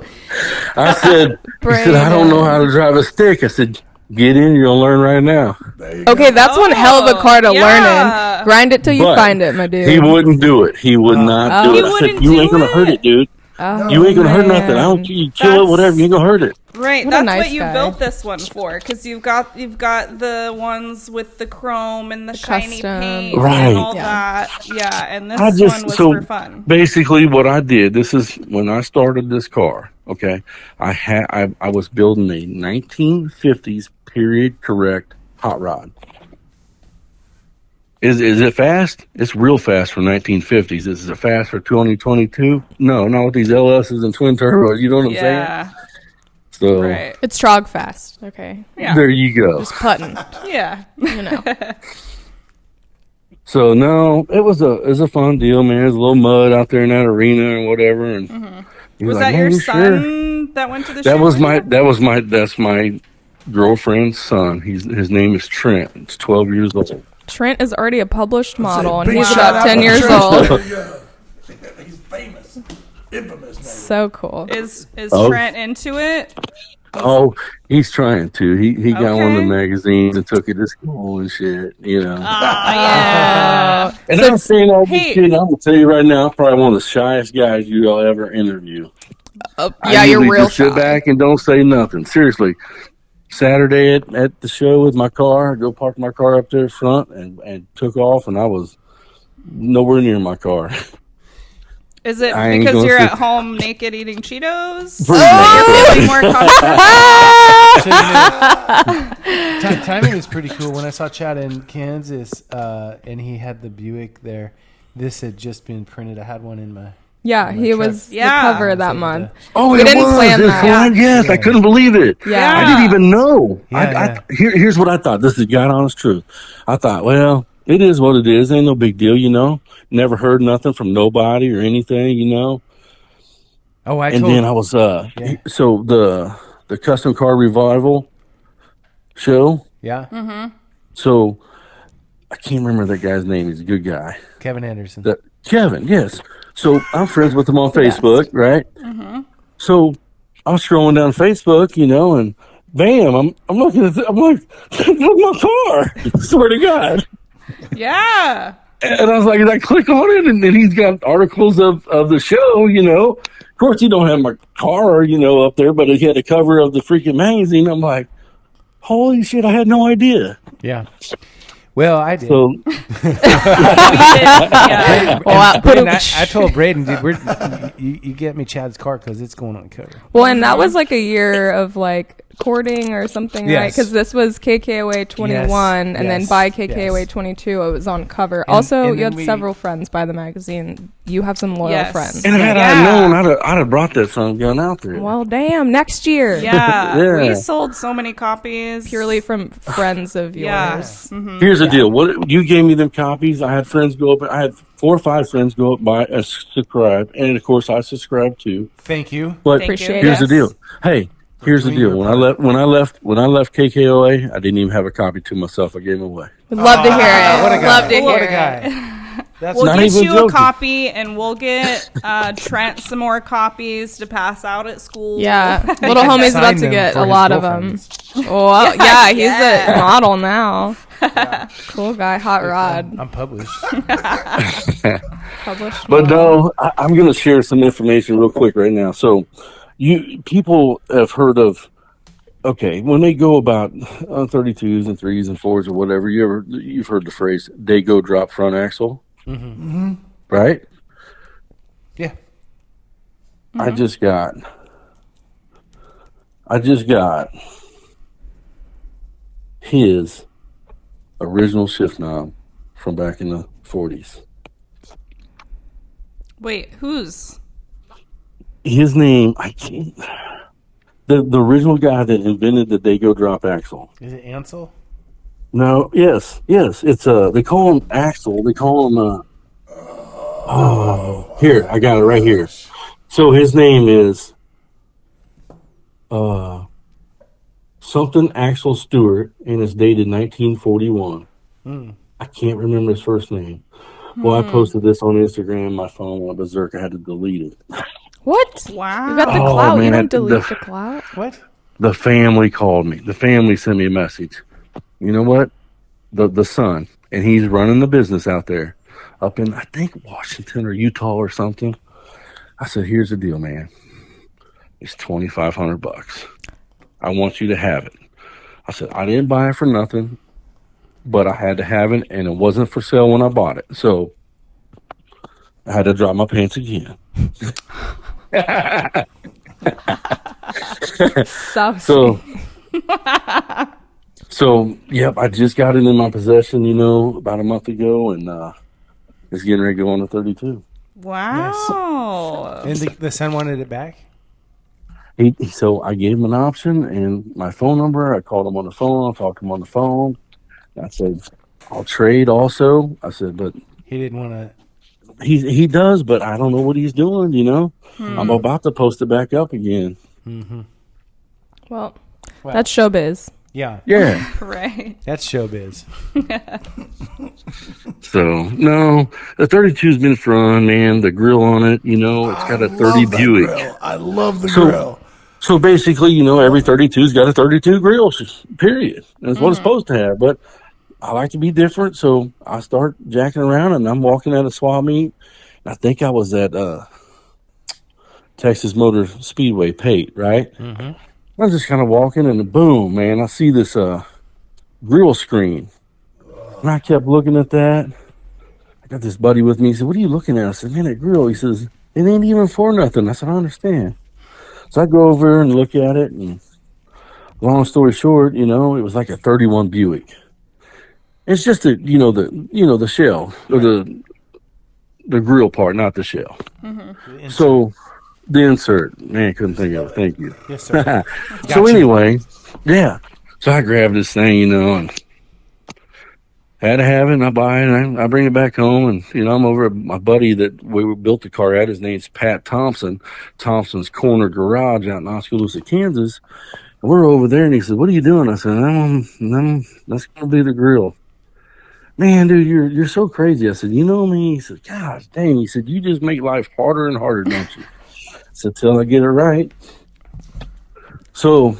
E: I said, he said, I don't know how to drive a stick. I said, get in, you'll learn right now.
B: Okay, that's one hell of a car to
C: yeah.
B: learn in. Grind it till you
E: But
B: find it, my dude.
E: He wouldn't do it. He would not do
C: He
E: it. I
C: wouldn't
E: said, you ain't
C: do
E: going to hurt
C: it?
E: it, dude.
B: Oh,
E: You ain't going to hurt nothing. I
B: man.
E: don't care. You kill it, whatever. You ain't going to hurt it.
C: Right,
B: What a
C: that's
B: nice
C: what you
B: guy.
C: built this one for, because you've got the ones with the chrome and the shiny
B: custom.
C: paint
E: Right.
C: and all
B: Yeah.
C: that. Yeah, and this
E: I just,
C: one was
E: so
C: for fun.
E: basically what I did, this is when I started this car, okay, I was building a 1950s period correct hot rod. Is it fast? It's real fast for 1950s. Is it fast for 2022? No, not with these LSs and twin turbos. You know what I'm saying?
C: Yeah,
E: So
C: right.
B: It's Trog fast. Okay.
C: Yeah,
E: there you go.
B: Just putting,
C: yeah.
B: you know.
E: So no, it was a fun deal, man. There's a little mud out there in that arena and whatever. And he
C: Was
E: like,
C: that
E: "Man,
C: your
E: you
C: son
E: sure?"
C: that went to the
E: That
C: shoot
E: was
C: with you?
E: that's my girlfriend's son. His name is Trent. He's 12 years old.
B: Trent is already a published model, and
A: Big
B: he's
A: shout
B: about
A: out
B: 10
A: to
B: years
A: Trent.
B: old.
A: There you go. He's famous. Infamous, maybe.
B: So cool.
C: Is
E: Oh.
C: Trent into it?
E: Oh, he's trying to. He got one of the
C: Okay.
E: magazines and took it to school and shit.
C: Yeah.
E: And I'm saying all this
C: Hey.
E: shit. I'm gonna tell you right now, I'm probably one of the shyest guys you'll ever interview.
B: Yeah,
E: I
B: you're
E: usually
B: real
E: just sit
B: shy.
E: back and don't say nothing. Seriously. Saturday at the show with my car, I go park my car up there front and took off, and I was nowhere near my car.
C: Is it
E: I ain't
C: because
E: gonna
C: you're
E: sit-
C: at home naked eating Cheetos?
E: Pretty
C: You're
E: much.
C: feeling more comfortable?
D: So, timing was pretty cool. When I saw Chad in Kansas, and he had the Buick there, this had just been printed. I had one in my.
B: Yeah,
D: in my
B: he
D: truck.
B: was
C: Yeah.
B: the cover that month.
E: Oh,
B: We
E: it
B: didn't
E: was.
B: plan
E: It's
B: that.
E: fine. Yes, I
D: Yeah.
E: couldn't believe it.
B: Yeah.
E: I didn't even know.
D: Yeah,
E: Here's what I thought. This is God honest truth. I thought, well, it is what it is. Ain't no big deal, Never heard nothing from nobody or anything,
D: Oh, I
E: And
D: told.
E: then I was so the custom car revival show.
D: Yeah,
E: So I can't remember that guy's name. He's a good guy.
D: Kevin Anderson.
E: Kevin, yes. So I'm friends with him on Facebook, right?
C: Mm-hmm.
E: So I was scrolling down Facebook, and bam, I'm looking at I'm like, look my car. Swear to God.
C: Yeah.
E: And I was like, I click on it, and then he's got articles of the show, Of course, he don't have my car, up there, but he had a cover of the freaking magazine. I'm like, holy shit, I had no idea.
D: Yeah. Well, I did.
E: So
C: Yeah.
B: Well,
D: Braden, I told Braden, dude, you get me Chad's car because it's going on the cover.
B: Well, and that was like a year of like courting or something, right?
D: Yes.
B: Because this was KKOA 21, and then
D: yes,
B: by KKOA
D: yes.
B: 22, it was on cover. Also,
D: and
B: you
D: then
B: had several friends by the magazine. You have some loyal
C: Yes.
B: friends.
E: And had I known, I'd have brought that son of a gun out there.
B: Well, damn, next year.
C: Yeah,
E: Yeah.
C: we sold so many copies
B: Purely from friends of yours.
C: Yeah.
E: Here's the deal. What you gave me them copies? I had friends go up. I had 4 or 5 friends go up by subscribe, and of course I subscribed too.
D: Thank you.
E: But
C: Thank
B: Appreciate
C: you.
E: here's the
C: Yes.
E: deal. Hey, here's the
D: doing
E: deal.
D: your
E: When I left KKOA, I didn't even have a copy to myself. I gave them away.
B: Would love to hear it.
D: What a guy.
B: Love to
D: What
B: hear
D: a
B: it.
D: guy. That's
C: We'll
E: Not
C: get
E: even
C: you a
E: joking.
C: copy, and we'll get Trent some more copies to pass out at school.
B: Yeah, little homie's
D: sign
B: about to
D: them
B: get
D: for
B: a
D: his
B: lot of them.
D: girlfriends.
B: Well, yeah, he's
C: Yeah.
B: a model now. Cool guy, hot rod.
D: I'm published.
B: Published.
E: But
B: model.
E: no, I'm going to share some information real quick right now. So, people have heard of. Okay, when they go about 32s and 3s and 4s or whatever, you've heard the phrase "they go drop front axle," right?
D: Yeah.
E: I just got his original shift knob from back in the 40s.
C: Wait, whose?
E: His name, I can't. The original guy that invented the Dago drop axle.
D: Is it Ansel?
E: No, yes. It's they call him Axle. They call him here, I got it right here. So his name is something Axel Stewart, and it's dated 1941. I can't remember his first name. Well, I posted this on Instagram. My phone went berserk. I had to delete it.
B: What?
C: Wow.
B: You got the
E: Oh,
B: clout. You
E: man,
B: don't delete
E: the-
B: the clout.
D: What?
E: The family called me. The family sent me a message. You know what? The son, and he's running the business out there, up in I think Washington or Utah or something. I said, "Here's the deal, man. It's $2,500. I want you to have it." I said, "I didn't buy it for nothing, but I had to have it, and it wasn't for sale when I bought it, so I had to drop my pants again."
B: So
E: So, yep, I just got it in my possession, about a month ago, and it's getting ready to go on to 32.
C: Wow.
D: And the son wanted it back?
E: So I gave him an option and my phone number. I called him on the phone. I talked to him on the phone. I said, "I'll trade also." I said, but
D: He didn't want to.
E: he does, but I don't know what he's doing, I'm about to post it back up again.
B: well, that's showbiz.
D: Yeah,
E: Yeah.
C: Right.
D: that's showbiz.
E: So, no, the 32's been fun, man. The grill on it, it's got a 30
A: love that
E: Buick.
A: grill. I love the
E: So-
A: grill.
E: So basically, every 32's got a 32 grill, period. That's what it's supposed to have. But I like to be different, so I start jacking around, and I'm walking at a swap meet. I think I was at Texas Motor Speedway, Pate, right? I was just kind of walking, and boom, man, I see this grill screen. And I kept looking at that. I got this buddy with me. He said, "What are you looking at?" I said, "Man, that grill." He says, "It ain't even for nothing." I said, "I understand." So I go over and look at it, and long story short, it was like a 31 Buick. It's just the shell or the grill part, not the shell. So the insert, man, couldn't think of it. Thank you.
D: Yes, sir.
E: So anyway, yeah. So I grabbed this thing, and had to have it, and I buy it, and I bring it back home, and, I'm over at my buddy that we built the car at. His name's Pat Thompson, Thompson's Corner Garage out in Oskaloosa, Kansas. And we're over there, and he said, "What are you doing?" I said, "That's going to be the grill." "Man, dude, you're so crazy." I said, "You know me?" He said, "Gosh, dang." He said, "You just make life harder and harder, don't you?" I said, "Till I get it right." So,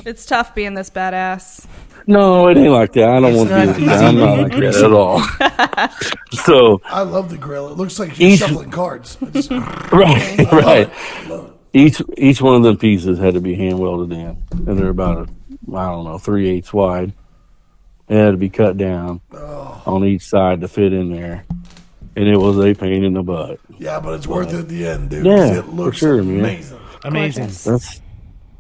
C: It's tough being this badass.
E: no, it ain't like that. I don't want to be like that. I'm not like that at all. So,
A: I love the grill. It looks like you're
E: Each-
A: shuffling cards. I just-
E: right. Each one of them pieces had to be hand welded in, and they're about 3/8 wide. It had to be cut down on each side to fit in there, and it was a pain in the butt.
A: Yeah, but it's worth it at the end, dude.
E: Yeah,
A: It looks
E: for sure, man.
A: amazing.
D: Amazing.
B: Gorgeous.
E: That's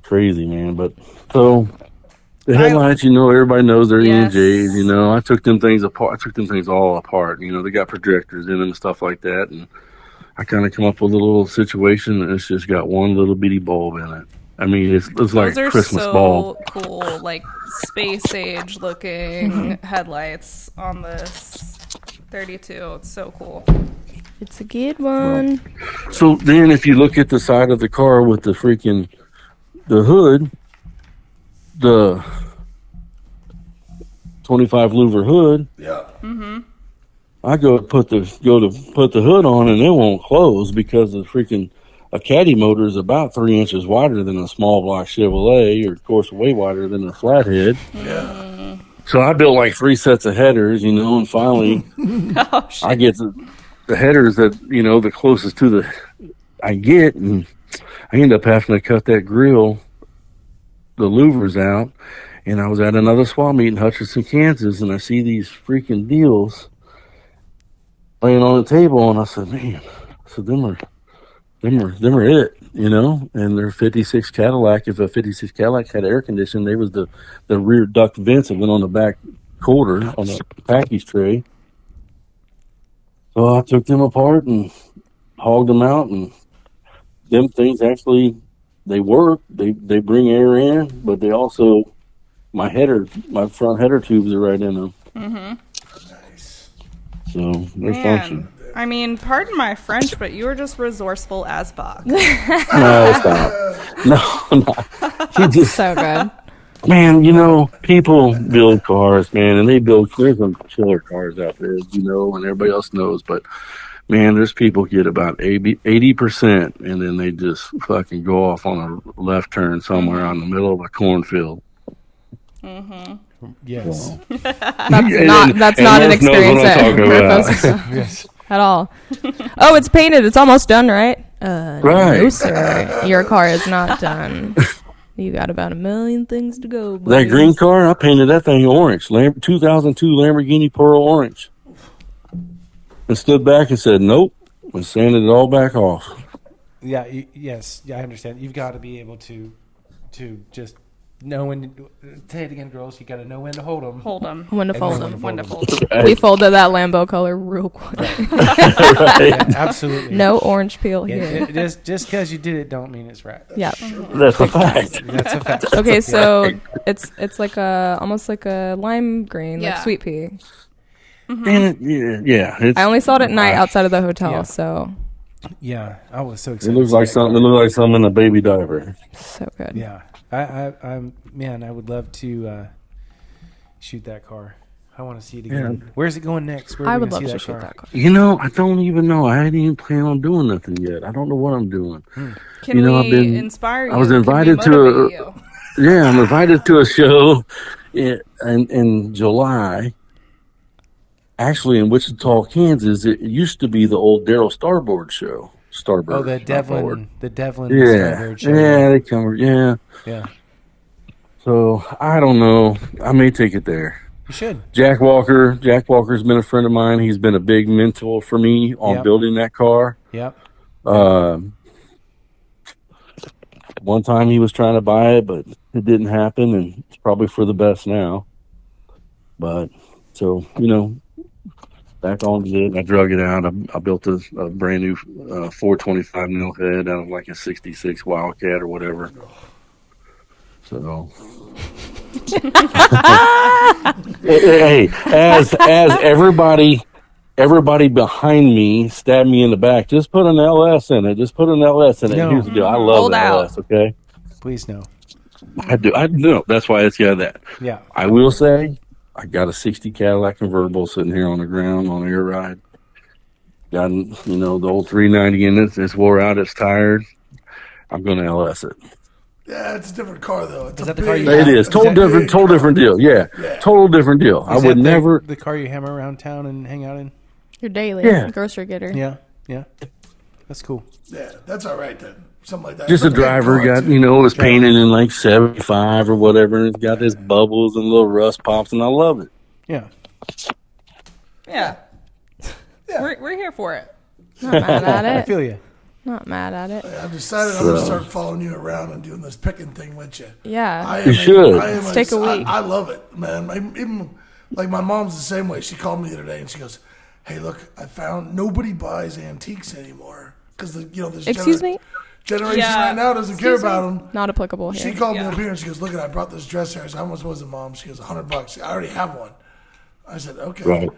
E: crazy, man. But so the headlights, everybody knows they're
C: Yes.
E: ENJs. I took them things apart. I took them things all apart. They got projectors in them and stuff like that, and I kind of come up with a little situation, and it's just got one little bitty bulb in it. I mean, it's like
C: Those are
E: Christmas
C: so
E: bulb.
C: cool, like space age looking headlights on this 32. It's so cool.
B: It's a good one.
E: So then, if you look at the side of the car with the hood, the 25 louver hood.
A: Yeah.
E: I go to put the hood on, and it won't close because a caddy motor is about 3 inches wider than a small block Chevrolet, or of course way wider than a flathead.
A: Yeah.
E: So I built like 3 sets of headers, and finally
C: Oh, shit.
E: I get the headers that the closest to I get, and I end up having to cut that grill, the louvers out. And I was at another swap meet in Hutchinson, Kansas, and I see these freaking deals laying on the table, and I said, "Man," "them are it," And they're 56 Cadillac. If a 56 Cadillac had air conditioning, they was the rear duct vents that went on the back quarter on the package tray. So I took them apart and hogged them out, and them things actually they work. They bring air in, but they also my front header tubes are right in them.
A: Nice.
E: So they're
C: Man.
E: function.
C: I mean, pardon my French, but you were just resourceful as fuck.
E: No, stop. No. He just,
B: So good.
E: man, people build cars, man, and there's some killer cars out there, and everybody else knows, but man, there's people get about 80%, and then they just fucking go off on a left turn somewhere on the middle of a cornfield.
D: Yes.
B: That's not an
E: Mark knows
B: experience
E: what I'm
B: at
E: talking about.
B: Murphy's
D: Yes.
B: at all. Oh, it's painted. It's almost done, right? No,
E: Right.
B: sir. Your car is not done. You got about 1 million things to go.
E: That
B: buddy.
E: green car, I painted that thing orange, 2002 Lamborghini Pearl orange, and stood back and said, "Nope," and sanded it all back off.
D: Yeah. Yes. Yeah, I understand. You've got to be able to just know when. Say it again, girls. You got to know when to hold them.
C: Hold them.
B: When to
D: And
B: fold
D: when
B: them.
C: When to fold them.
B: We folded that Lambo color real quick.
D: Yeah, absolutely.
B: No orange peel
D: Yeah,
B: here.
D: just because you did it, don't mean it's right.
B: Yeah.
E: That's a fact.
D: That's a fact.
B: Okay, so it's like almost like a lime green, like
C: Yeah.
B: sweet pea.
E: And yeah.
B: I only saw it at night outside of the hotel,
D: Yeah.
B: so
D: Yeah, I was so
E: It
D: excited.
E: looks
D: to see
E: like
D: that
E: something.
D: car.
E: It looks like something in a baby diaper.
B: so good.
D: Yeah, I would love to shoot that car. I want to see it again.
E: Yeah.
D: Where's it going next? Where are
B: I
D: we
B: would
D: gonna
B: love
D: see
B: to shoot that car.
E: I don't even know. I hadn't even planned on doing nothing yet. I don't know what I'm doing.
C: Can
E: I've
C: we
E: been-
C: inspire you?
E: I was
C: Can we
E: invited to
C: motivate you?
E: Yeah, I'm invited to a show in July. Actually, in Wichita, Kansas, it used to be the old Daryl Starboard show. Starboard.
D: Oh, the
E: Starboard.
D: Devlin.
E: Yeah,
D: Starboard show.
E: yeah, they come. Yeah.
D: Yeah.
E: So I don't know. I may take it there.
D: You should.
E: Jack Walker's been a friend of mine. He's been a big mentor for me on
D: Yep.
E: building that car.
D: Yep.
E: One time he was trying to buy it, but it didn't happen, and it's probably for the best now. But so back on it. I drug it out. I built a brand new 425 mil head out of like a 66 Wildcat or whatever. So, hey, as everybody behind me stabbed me in the back, just put an LS in it. Just put an LS in it.
D: No.
E: Here's the deal. I love
B: Hold
E: the
B: out.
E: LS. Okay,
D: Please no.
E: I do. I know. That's why it's got that.
D: Yeah.
E: I will say, I got a 60 Cadillac convertible sitting here on the ground on air ride. Got the old 390 in it. It's wore out. It's tired. I'm going to LS it.
A: Yeah, it's a different car though. It's
D: Is
A: a
D: that the car
A: big-
D: you
E: It
D: have?
E: is total different deal. Yeah, total different deal. I
D: Is
E: would
D: that
E: never.
D: the car you hammer around town and hang out in.
B: Your daily
E: Yeah.
B: grocery getter.
D: Yeah. Yeah. That's cool.
A: Yeah, that's all right then. Something like that.
E: Just
A: It's
E: a
A: big
E: driver
A: car,
E: got
A: too.
E: it was painted in like 75 or whatever, and it's got this bubbles and little rust pops, and I love it.
D: Yeah.
C: Yeah. We're here for it.
B: Not mad at
D: I
B: it.
D: feel you.
B: Not mad at it.
A: I've decided I'm going to start following you around and doing this picking thing with you.
B: Yeah.
E: You should.
B: Let's take a week.
A: I love it, man. Even like my mom's the same way. She called me the other day and she goes, "Hey, look, I found nobody buys antiques anymore because this
B: Excuse me?
A: generation right now doesn't care about them."
B: Not applicable here.
A: She called me up here and she goes, "Look, I brought this dress here." I said, "How much was it, Mom?" She goes, $100. I already have one. I said, "Okay."
E: Right.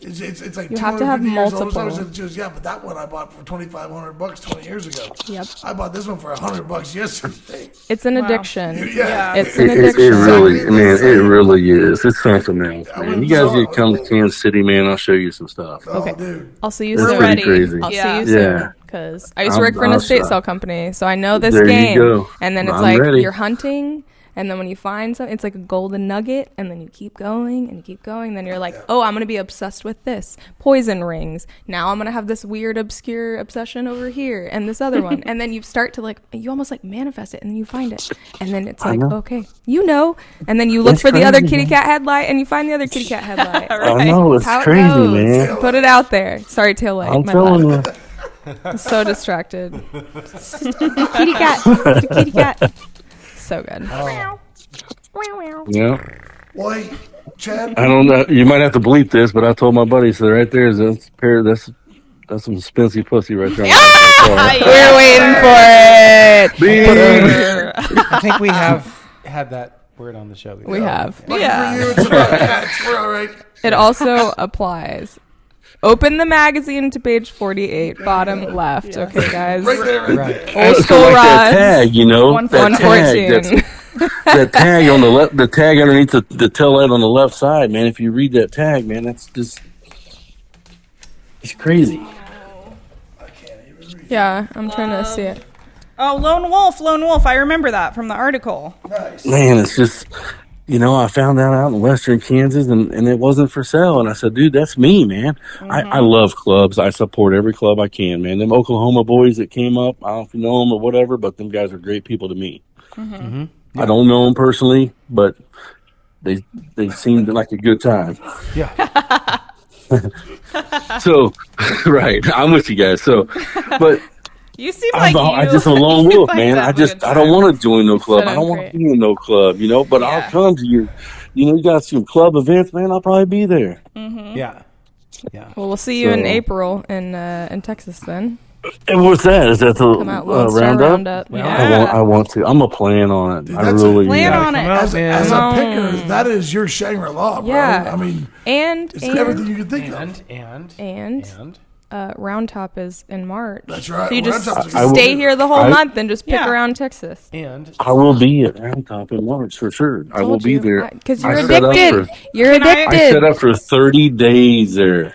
A: It's like
B: You have to have
A: 250 years old.
B: multiple.
A: She goes, "Yeah, but that one I bought for $2,500 20 years ago.
B: Yep.
A: I bought this one for $100 yesterday."
B: It's an addiction.
A: Yeah.
B: It's an
E: It
B: addiction.
E: really, man, it really is. It's something else, man. You guys need to come to Kansas City, man. I'll show you some stuff.
A: Oh,
B: Okay.
A: dude.
B: I'll see you
E: It's
B: soon.
E: pretty crazy.
B: I'll
C: Yeah.
B: see you
E: Yeah.
B: soon. Because I used to work for an
E: I'll
B: estate
E: try.
B: sale company, so I know this
E: There you
B: game.
E: go.
B: And then it's
E: I'm
B: like
E: ready.
B: you're hunting, and then when you find something, it's like a golden nugget, and then you keep going and you keep going. Then you're like, oh, I'm gonna be obsessed with this poison rings. Now I'm gonna have this weird, obscure obsession over here, and this other one. And then you start to you almost manifest it, and then you find it, and then it's like, okay, and then you look
E: It's
B: for the other
E: crazy,
B: kitty
E: man.
B: cat headlight, and you find the other kitty cat headlight.
E: I know, it's
B: How it
E: crazy,
B: goes.
E: man.
B: Put it out there. Sorry, tail light.
E: I'm
B: My
E: telling
B: bad.
E: you.
B: I'm so distracted. Kitty cat. The kitty cat. So good.
E: Yeah.
A: Well, hey, Chad.
E: I don't know. You might have to bleep this, but I told my buddy, so right there is a pair. That's some spensy pussy right there.
B: We're waiting for it.
D: I think we have had that word on the show before.
B: We have.
A: For you, it's about cats. We're all right.
B: It also applies. Open the magazine to page 48, bottom left. Okay, guys.
A: Right there, right
D: Right.
A: there.
B: Old
E: So
B: Skool
E: like that
B: Rodz.
E: tag, that tag,
B: 114.
E: that tag on the left, the tag underneath the tail light on the left side, man. If you read that tag, man, that's just it's crazy.
B: Yeah, I'm trying to see it.
C: Oh, Lone Wolf. I remember that from the article.
A: Nice.
E: Man, it's just I found that out in western Kansas and it wasn't for sale. And I said, dude, that's me, man. I love clubs. I support every club I can, man. Them Oklahoma boys that came up, I don't know if you know them or whatever, but them guys are great people to me.
D: Yeah.
E: I don't know them personally, but they seemed like a good time.
D: Yeah.
E: So, right, I'm with you guys. So, but
C: You seem like
E: I'm just a lone
C: you
E: wolf,
C: like
E: man.
C: that
E: I
C: good
E: don't
C: time.
E: want to join no club.
B: Set
E: I don't
B: up
E: want to
B: great.
E: be in no club, but
C: Yeah.
E: I'll come to your, you got some club events, man. I'll probably be there.
D: Yeah. Yeah.
B: Well, we'll see you in
E: So-
B: April in Texas then.
E: And what's that? Is that the
B: Come out Lone Star
E: roundup?
B: Roundup.
C: Yeah.
E: I want to. I'm a plan on it.
A: Dude,
E: I
A: that's a
E: really
C: Plan
E: am.
C: on it.
D: Come out,
A: As
D: man.
A: a picker, that is your Shangri-La, bro.
B: Yeah.
A: I mean,
B: And
A: it's everything you can think of.
B: and Round Top is in March.
A: That's right.
B: So you
A: Round
B: just
A: Top's
E: I will-
B: stay here the whole
E: I-
B: month and just pick
C: Yeah.
B: around Texas.
E: I will be at Round Top in March for sure. I will be there.
B: Because
E: I
B: you're
E: set up
B: addicted.
E: for-
B: You're
C: Can I-
B: addicted.
E: I set up for 30 days there.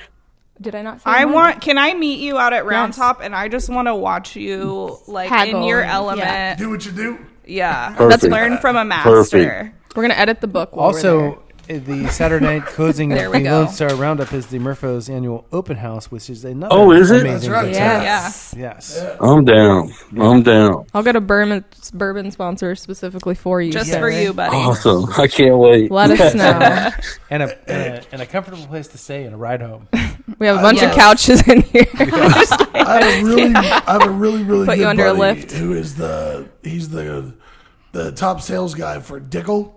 B: Did I not say
C: I
B: that?
C: want. Can I meet you out at Round
B: Yes.
C: Top? And I just want to watch you in
B: Haggle,
C: your
B: yeah.
C: element.
A: Do what you do.
C: Yeah,
E: Perfect.
C: learn from a master.
E: Perfect.
B: We're going to edit the book while we're there.
D: Also, the Saturday night closing of
B: There
D: the
B: we go.
D: Lone Star Roundup is the Murpho's annual open house, which is another
E: Oh, is it?
D: amazing
A: That's right.
D: good time.
B: Yes.
D: Yes.
E: I'm down. I'm down.
B: I'll get a bourbon sponsor specifically for you.
C: Just
B: so
C: for you, buddy.
E: Awesome. I can't wait.
B: Let us know.
D: And a comfortable place to stay and a ride home.
B: We have a bunch
C: Yes.
B: of couches in here.
A: I have a really
B: Put
A: good
B: you under a
A: buddy
B: lift.
A: who is he's the top sales guy for Dickel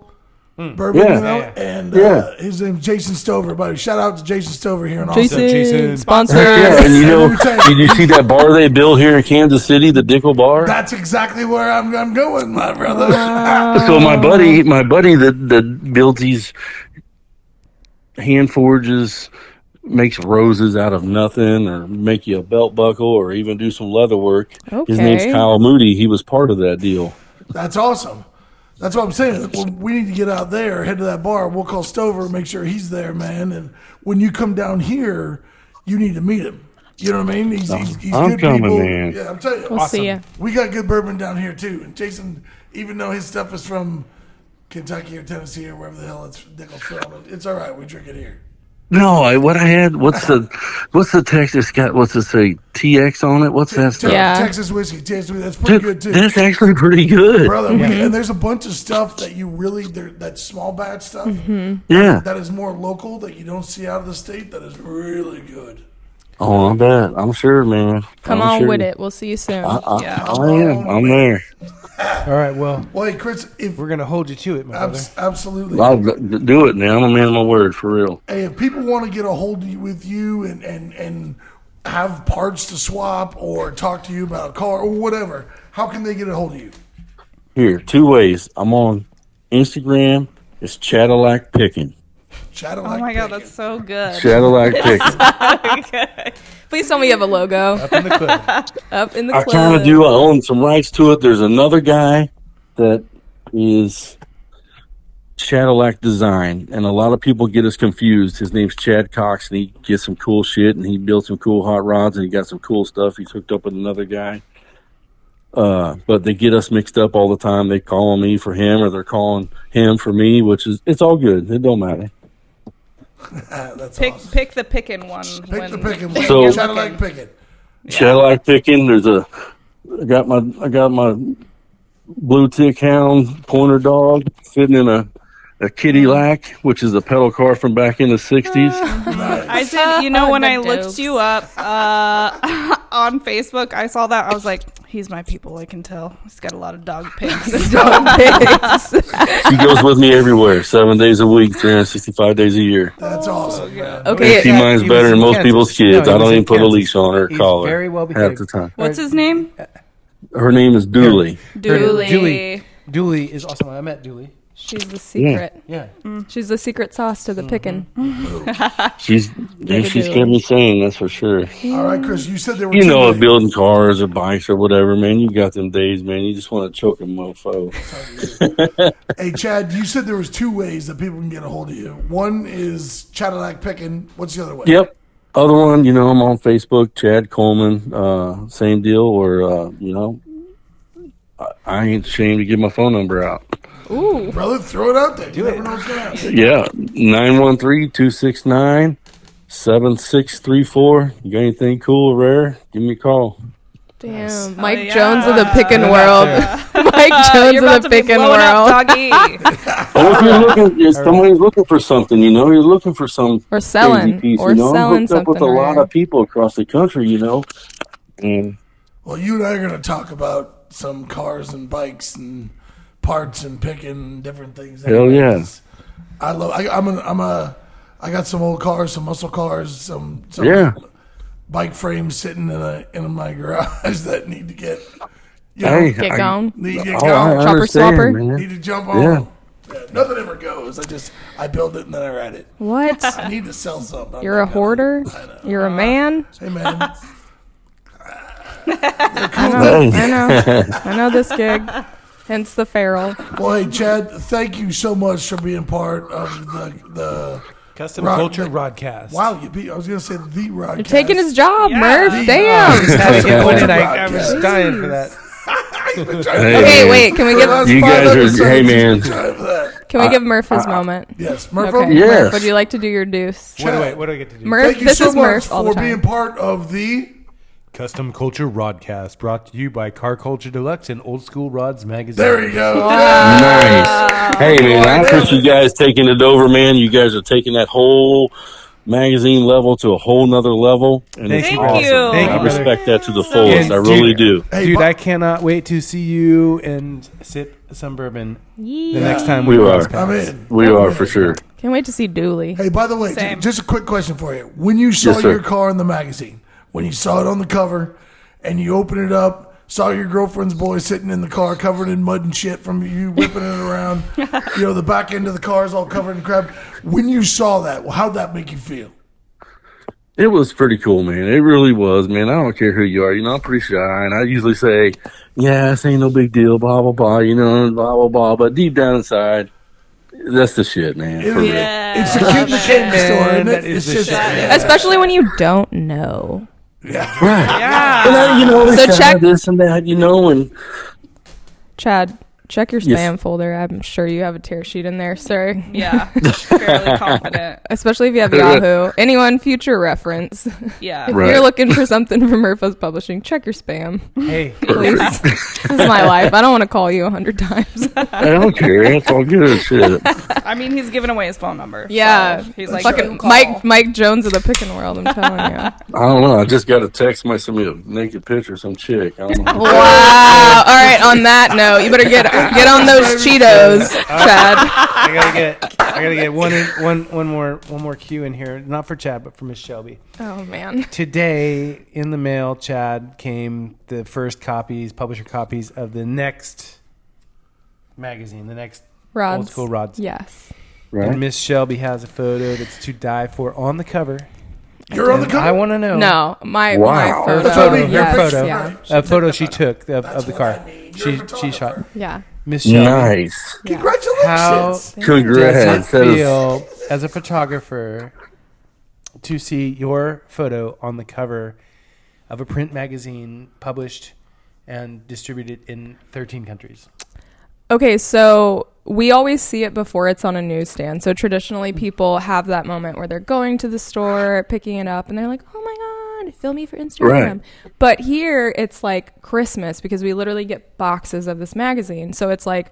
A: Bourbon,
E: Yeah.
A: and
E: Yeah.
A: his name's Jason Stover. Buddy, shout out to Jason Stover here in Austin.
D: Jason.
B: sponsor.
E: Yeah, and
A: Let me tell you.
E: did you see that bar they built here in Kansas City, the Dickel Bar?
A: That's exactly where I'm going, my brother.
E: So my buddy that builds these hand forges, makes roses out of nothing, or make you a belt buckle, or even do some leather work. His name's
B: Okay.
E: Kyle Moody. He was part of that deal.
A: That's awesome. That's what I'm saying. Well, we need to get out there, head to that bar. We'll call Stover, make sure he's there, man. And when you come down here, you need to meet him. You know what I mean? He's
E: I'm
A: good
E: coming,
A: people.
E: man.
A: Yeah, I'm telling you.
B: We'll see you.
A: We got good bourbon down here too. And Jason, even though his stuff is from Kentucky or Tennessee or wherever the hell it's Dickel's from, it's all right. We drink it here.
E: No, what's the Texas got? What's it say? TX on it? What's that stuff?
B: Yeah.
A: Texas whiskey. That's pretty good too.
E: That's actually pretty good.
A: Brother, and there's a bunch of stuff that you really, that small batch stuff
E: Yeah.
A: that is more local that you don't see out of the state that is really good.
E: Oh, I bet. I'm sure, man.
B: Come
E: I'm
B: on
E: sure.
B: with it. We'll see you soon.
C: Yeah.
E: I am. I'm there.
D: All right, well,
A: Well, hey, Chris, if
D: we're gonna hold you to it, my brother.
A: absolutely.
E: I'll do it, man. I'm a man of my word, for real.
A: Hey, if people want to get a hold of you with you and have parts to swap or talk to you about a car or whatever, how can they get a hold of you?
E: Here, 2 ways. I'm on Instagram. It's Cadillac Picking.
A: Shadow
C: Oh my god, that's so good.
E: Cadillac Picking.
C: Okay.
B: Please tell me you have a logo
D: Up in the clip.
B: up in the
E: I
B: club.
E: kind of do. I own some rights to it. There's another guy that is Cadillac Design, and a lot of people get us confused. His name's Chad Cox, and he gets some cool shit, and he built some cool hot rods, and he got some cool stuff. He's hooked up with another guy. But they get us mixed up all the time. They call me for him, or they're calling him for me, which is, it's all good. It don't matter.
A: That's
C: Pick
A: awesome.
C: pick the pickin' one.
A: Pick the picking
C: when
A: one.
E: So-
A: Cadillac picking.
E: Cadillac Picking. I got my blue tick hound pointer dog sitting in a kitty lac, which is a pedal car from back in the 60s.
C: I did. You know, when
B: The
C: I looked
B: dopes.
C: you up on Facebook, I saw that. I was like, he's my people. I can tell. He's got a lot of dog pics.
E: She goes with me everywhere, 7 days a week, 365 days a year.
A: That's awesome, man.
B: Okay,
E: She mine's
D: He
E: better
D: was
E: than
D: in
E: most
D: Kansas.
E: people's
D: No,
E: kids.
D: he
E: I
D: was
E: don't
D: in
E: even put a
D: Kansas.
E: leash on her
D: He's
E: collar
D: very well
E: half
D: behaved.
E: the time.
C: What's his name?
E: Her name is Dooley.
C: Dooley.
D: Dooley is awesome. I met Dooley.
B: she's the secret.
D: Yeah.
B: She's the secret sauce to the picking.
E: She's kept me sane, that's for sure.
A: All right, Chris, you said there were
E: You
A: two
E: know,
A: ways.
E: building cars or bikes or whatever, man. You got them days, man. You just want to choke a mofo.
A: Hey, Chad, you said there was 2 ways that people can get a hold of you. One is Cadillac picking. What's the other way?
E: Yep. Other one, you know, I'm on Facebook, Chad Coleman, same deal. Or, you know, I ain't ashamed to give my phone number out.
B: Ooh.
A: Brother, throw it out there. You never know what's going to happen.
E: Yeah, 913-269-7634. You got anything cool or rare? Give me a call.
B: Damn. Mike
C: yeah.
B: Jones of the picking world. Mike Jones
C: You're about
B: of the
C: to be
B: picking
C: blown
B: world.
C: up, doggy.
E: Oh, if you're looking, if somebody's looking for something, you know, you're looking for some
B: Or selling.
E: crazy piece,
B: Or
E: you know. I'm
B: selling
E: hooked up with a
B: something
E: lot
B: rare.
E: of people across the country, you know. And
A: Well, you and I are going to talk about some cars and bikes and parts and picking and different things.
E: Hell yeah.
A: I love. I got some old cars, some muscle cars, some
E: yeah,
A: bike frames sitting in my garage that need to get. You know,
E: hey,
B: Get going.
A: need to get
E: I
A: going.
B: Chopper
E: understand,
B: swapper?
E: man.
A: Need to jump on.
E: Yeah.
A: Yeah, nothing ever goes. I build it and then I ride it.
B: What?
A: I need to sell something. I'm
B: You're a
A: not gonna-
B: hoarder?
A: I know.
B: You're a man?
A: Hey man,
B: I know. I know this gig. Hence the feral.
A: well, hey Chad, thank you so much for being part of the
D: Custom
A: Rod-
D: Culture Rodcast.
A: Wow, I was gonna say the Rodcast.
B: You're taking his job,
C: Yeah.
B: Murph.
A: The
B: Damn.
D: That's
A: Rodcast.
D: what I was
A: Rodcast.
D: dying for that.
E: Hey,
B: Okay, wait. Can we give
A: Last
E: You
A: five
E: guys are-
A: episodes,
E: hey,
A: he's
E: man.
A: been trying for that.
B: Can we give Murph his moment?
A: Yes, Murph.
B: Okay.
E: Yes.
B: Murph, would you like to do your deuce?
D: What do I get to do?
B: Murph,
A: Thank you
B: this
A: so
B: is
A: much
B: Murph all the
A: for
B: time.
A: being part of the.
D: Custom Culture Rodcast, brought to you by Car Culture Deluxe and Old School Rodz magazine.
A: There you go.
E: nice. Hey, man, I appreciate you guys taking it over, man. You guys are taking that whole magazine level to a whole nother level. And
D: Thank
E: it's
C: you.
E: awesome.
C: Thank
D: you,
E: I
D: brother.
E: respect that to the fullest.
D: And
E: I really
D: dude,
E: do.
A: Hey,
D: Dude,
A: but-
D: I cannot wait to see you and sip some bourbon the next time
E: We
D: cross
E: are.
D: paths.
A: I'm in.
E: We are for sure.
B: Can't wait to see Dooley.
A: Hey, by the way,
C: Same.
A: just a quick question for you. When you saw
E: Yes, sir.
A: your car in the magazine, when you saw it on the cover, and you open it up, saw your girlfriend's boy sitting in the car covered in mud and shit from you whipping it around, you know, the back end of the car is all covered in crap. When you saw that, well, how'd that make you feel?
E: It was pretty cool, man. It really was, man. I don't care who you are. You know, I'm pretty shy, and I usually say, yeah, this ain't no big deal, blah, blah, blah, you know, blah, blah, blah. But deep down inside, that's the shit, man. For real.
A: It's the kid in the candy store, isn't
D: that
A: it?
D: is
A: It's
D: the
A: just,
D: shit.
A: yeah.
B: Especially when you don't know.
A: Yeah.
E: Right.
C: Yeah.
E: And I, you know,
B: So
E: they
B: check-
E: check this and that, you know, and
B: Chad, Check your
E: Yes.
B: spam folder. I'm sure you have a tear sheet in there, sir.
C: Yeah, fairly confident.
B: Especially if you have Yahoo. Anyone, future reference.
C: Yeah.
B: If
E: Right.
B: you're looking for something from Murpha's Publishing, check your spam.
D: Hey,
B: Please. This is my life. I don't want to call you 100 times.
E: I don't care. It's all good shit.
C: I mean, he's giving away his phone number.
B: Yeah.
C: So he's like,
B: Fucking
C: call.
B: Mike Jones of the pickin' world, I'm telling you.
E: I don't know. I just got a text send me a naked picture of some chick. I don't know.
B: Wow. All right, on that note, you better get on those Cheetos, Chad.
D: I gotta get one more cue in here. Not for Chad, but for Miss Shelby.
B: Oh man.
D: Today in the mail, Chad, came the first publisher copies of the next magazine, the next
B: Rodz.
D: Ol Skool Rodz.
B: Yes.
E: Right?
D: And Miss Shelby has a photo that's to die for on the cover.
A: You're on the cover.
D: I want to know.
B: No, my
E: Wow.
B: photo.
A: That's what I mean, your
B: Yes,
A: picture,
B: yeah.
A: right.
D: A photo she took of
A: That's
D: the
A: what
D: car.
A: I need. You're a
D: She
A: photographer.
D: shot.
B: Yeah.
D: Miss Shelby.
E: Nice.
A: Congratulations.
D: How
E: Congrats.
D: does it
E: That is-
D: feel as a photographer to see your photo on the cover of a print magazine published and distributed in 13 countries?
B: Okay, so we always see it before it's on a newsstand. So traditionally, people have that moment where they're going to the store, picking it up, and they're like, "Oh my god, film me for Instagram."
E: Right.
B: But here, it's like Christmas because we literally get boxes of this magazine. So it's like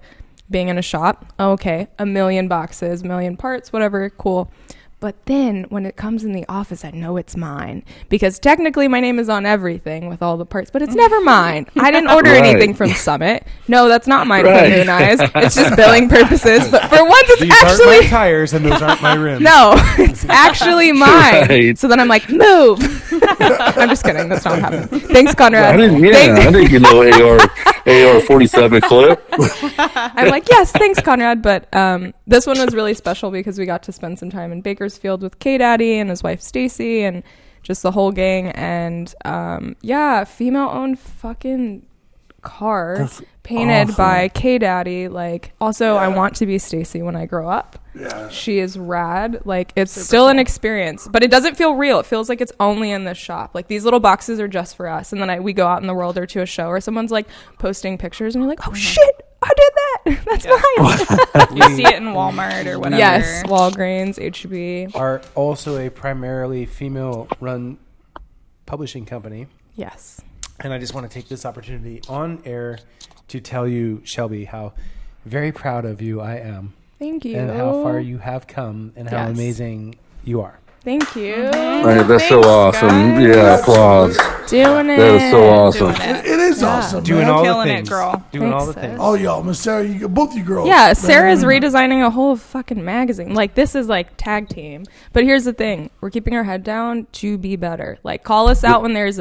B: being in a shop. Okay, 1,000,000 boxes, 1,000,000 parts, whatever, cool. But then when it comes in the office, I know it's mine because technically my name is on everything with all the parts, but it's never mine. I didn't order
E: Right.
B: anything from Summit. No, that's not mine
E: Right.
B: for Moon Eyes. It's just billing purposes. But for once, it's
D: These aren't my
B: actually
D: tires and those aren't my rims.
B: no, it's actually mine.
E: Right.
B: So then I'm like, move. I'm just kidding. That's not what happened. Thanks, Conrad.
E: I didn't get no AR-47 clip.
B: I'm like, yes, thanks, Conrad. But this one was really special because we got to spend some time in Bakersfield with K-Daddy and his wife Stacy and just the whole gang. And yeah, female-owned fucking car
E: That's
B: painted
E: awesome.
B: by K-Daddy. Like, also, I want to be Stacy when I grow up.
A: Yeah.
B: She is rad. Like, it's still an experience, but it doesn't feel real. It feels like it's only in this shop. Like, these little boxes are just for us. And then we go out in the world or to a show or someone's like posting pictures and you're like, oh shit, I did that. That's mine.
C: You see it in Walmart or whatever.
B: Yes, Walgreens, HEB.
D: Are also a primarily female-run publishing company.
B: Yes.
D: And I just want to take this opportunity on air to tell you, Shelby, how very proud of you I am.
B: Thank you.
D: And how far you have come and how
B: Yes.
D: amazing you are.
B: Thank you.
E: Right, that's so
B: Thanks,
E: awesome.
B: guys.
E: Yeah, applause.
B: Doing it.
E: That is so awesome.
C: Doing it.
A: It is
B: Yeah.
A: awesome,
D: Doing
A: man.
D: all the
C: Killing it,
D: things.
C: girl.
D: Doing all the
B: Thanks,
D: things.
A: All y'all, Miss Sarah, both you girls.
B: Yeah,
A: Man,
B: Sarah's redesigning a whole fucking magazine. Like, this is like tag team. But here's the thing. We're keeping our head down to be better. Like, call us out when there's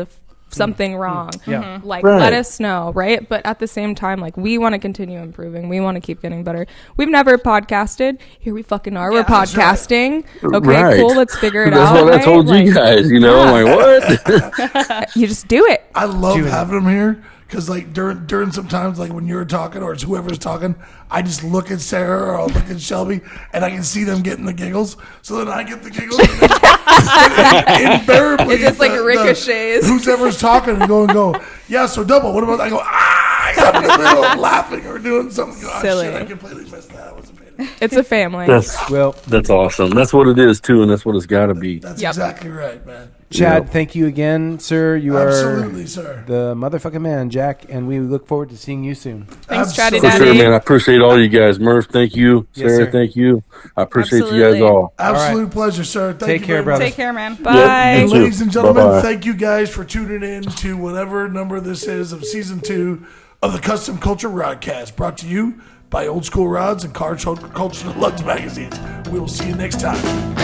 B: something wrong.
D: Yeah.
B: Like,
E: Right.
B: let us know, right? But at the same time, like, we want to continue improving. We want to keep getting better. We've never podcasted. Here we fucking are. We're
C: Yeah. That's
B: podcasting. Okay,
E: Right.
B: cool. Let's figure it
E: That's
B: out.
E: what I
B: right?
E: told you
B: Like,
E: guys. I'm like, what?
B: you just do it.
A: I love
D: Doing it.
A: having them here because, like, during sometimes, like when you're talking or it's whoever's talking, I just look at Sarah or I'll look at Shelby and I can see them getting the giggles. So then I get the giggles. And invariably,
B: It just, like, ricochets.
A: Whoever's talking and go, yeah. So double. What about? I go, I'm in the middle of laughing or doing something. Oh,
B: Silly.
A: Shit, I completely missed that. I wasn't paying attention.
B: It's a family.
D: Well,
E: That's awesome. That's what it is too, and that's what it's got to be.
A: That's
B: Yep.
A: exactly right, man.
D: Chad,
E: Yeah.
D: thank you again, sir. You
A: Absolutely,
D: are
A: sir.
D: the motherfucking man, Jack, and we look forward to seeing you soon.
B: Thanks,
A: Absolutely.
B: Chatty
E: For sure,
B: Daddy.
E: man. I appreciate all you guys. Murph, thank you.
D: Yes,
E: Sarah,
D: sir.
E: thank you. I appreciate you
C: Absolutely.
E: guys all.
A: Absolute pleasure, sir. Thank
D: Take
A: you
D: care,
A: very
D: brother.
A: much.
C: Take care, man.
B: Bye.
E: You
A: And
E: too.
A: ladies and gentlemen,
E: Bye-bye.
A: thank you guys for tuning in to whatever number this is of season 2 of the Custom Culture Rodcast, brought to you by Ol Skool Rodz and Culture Lugs magazines. We will see you next time.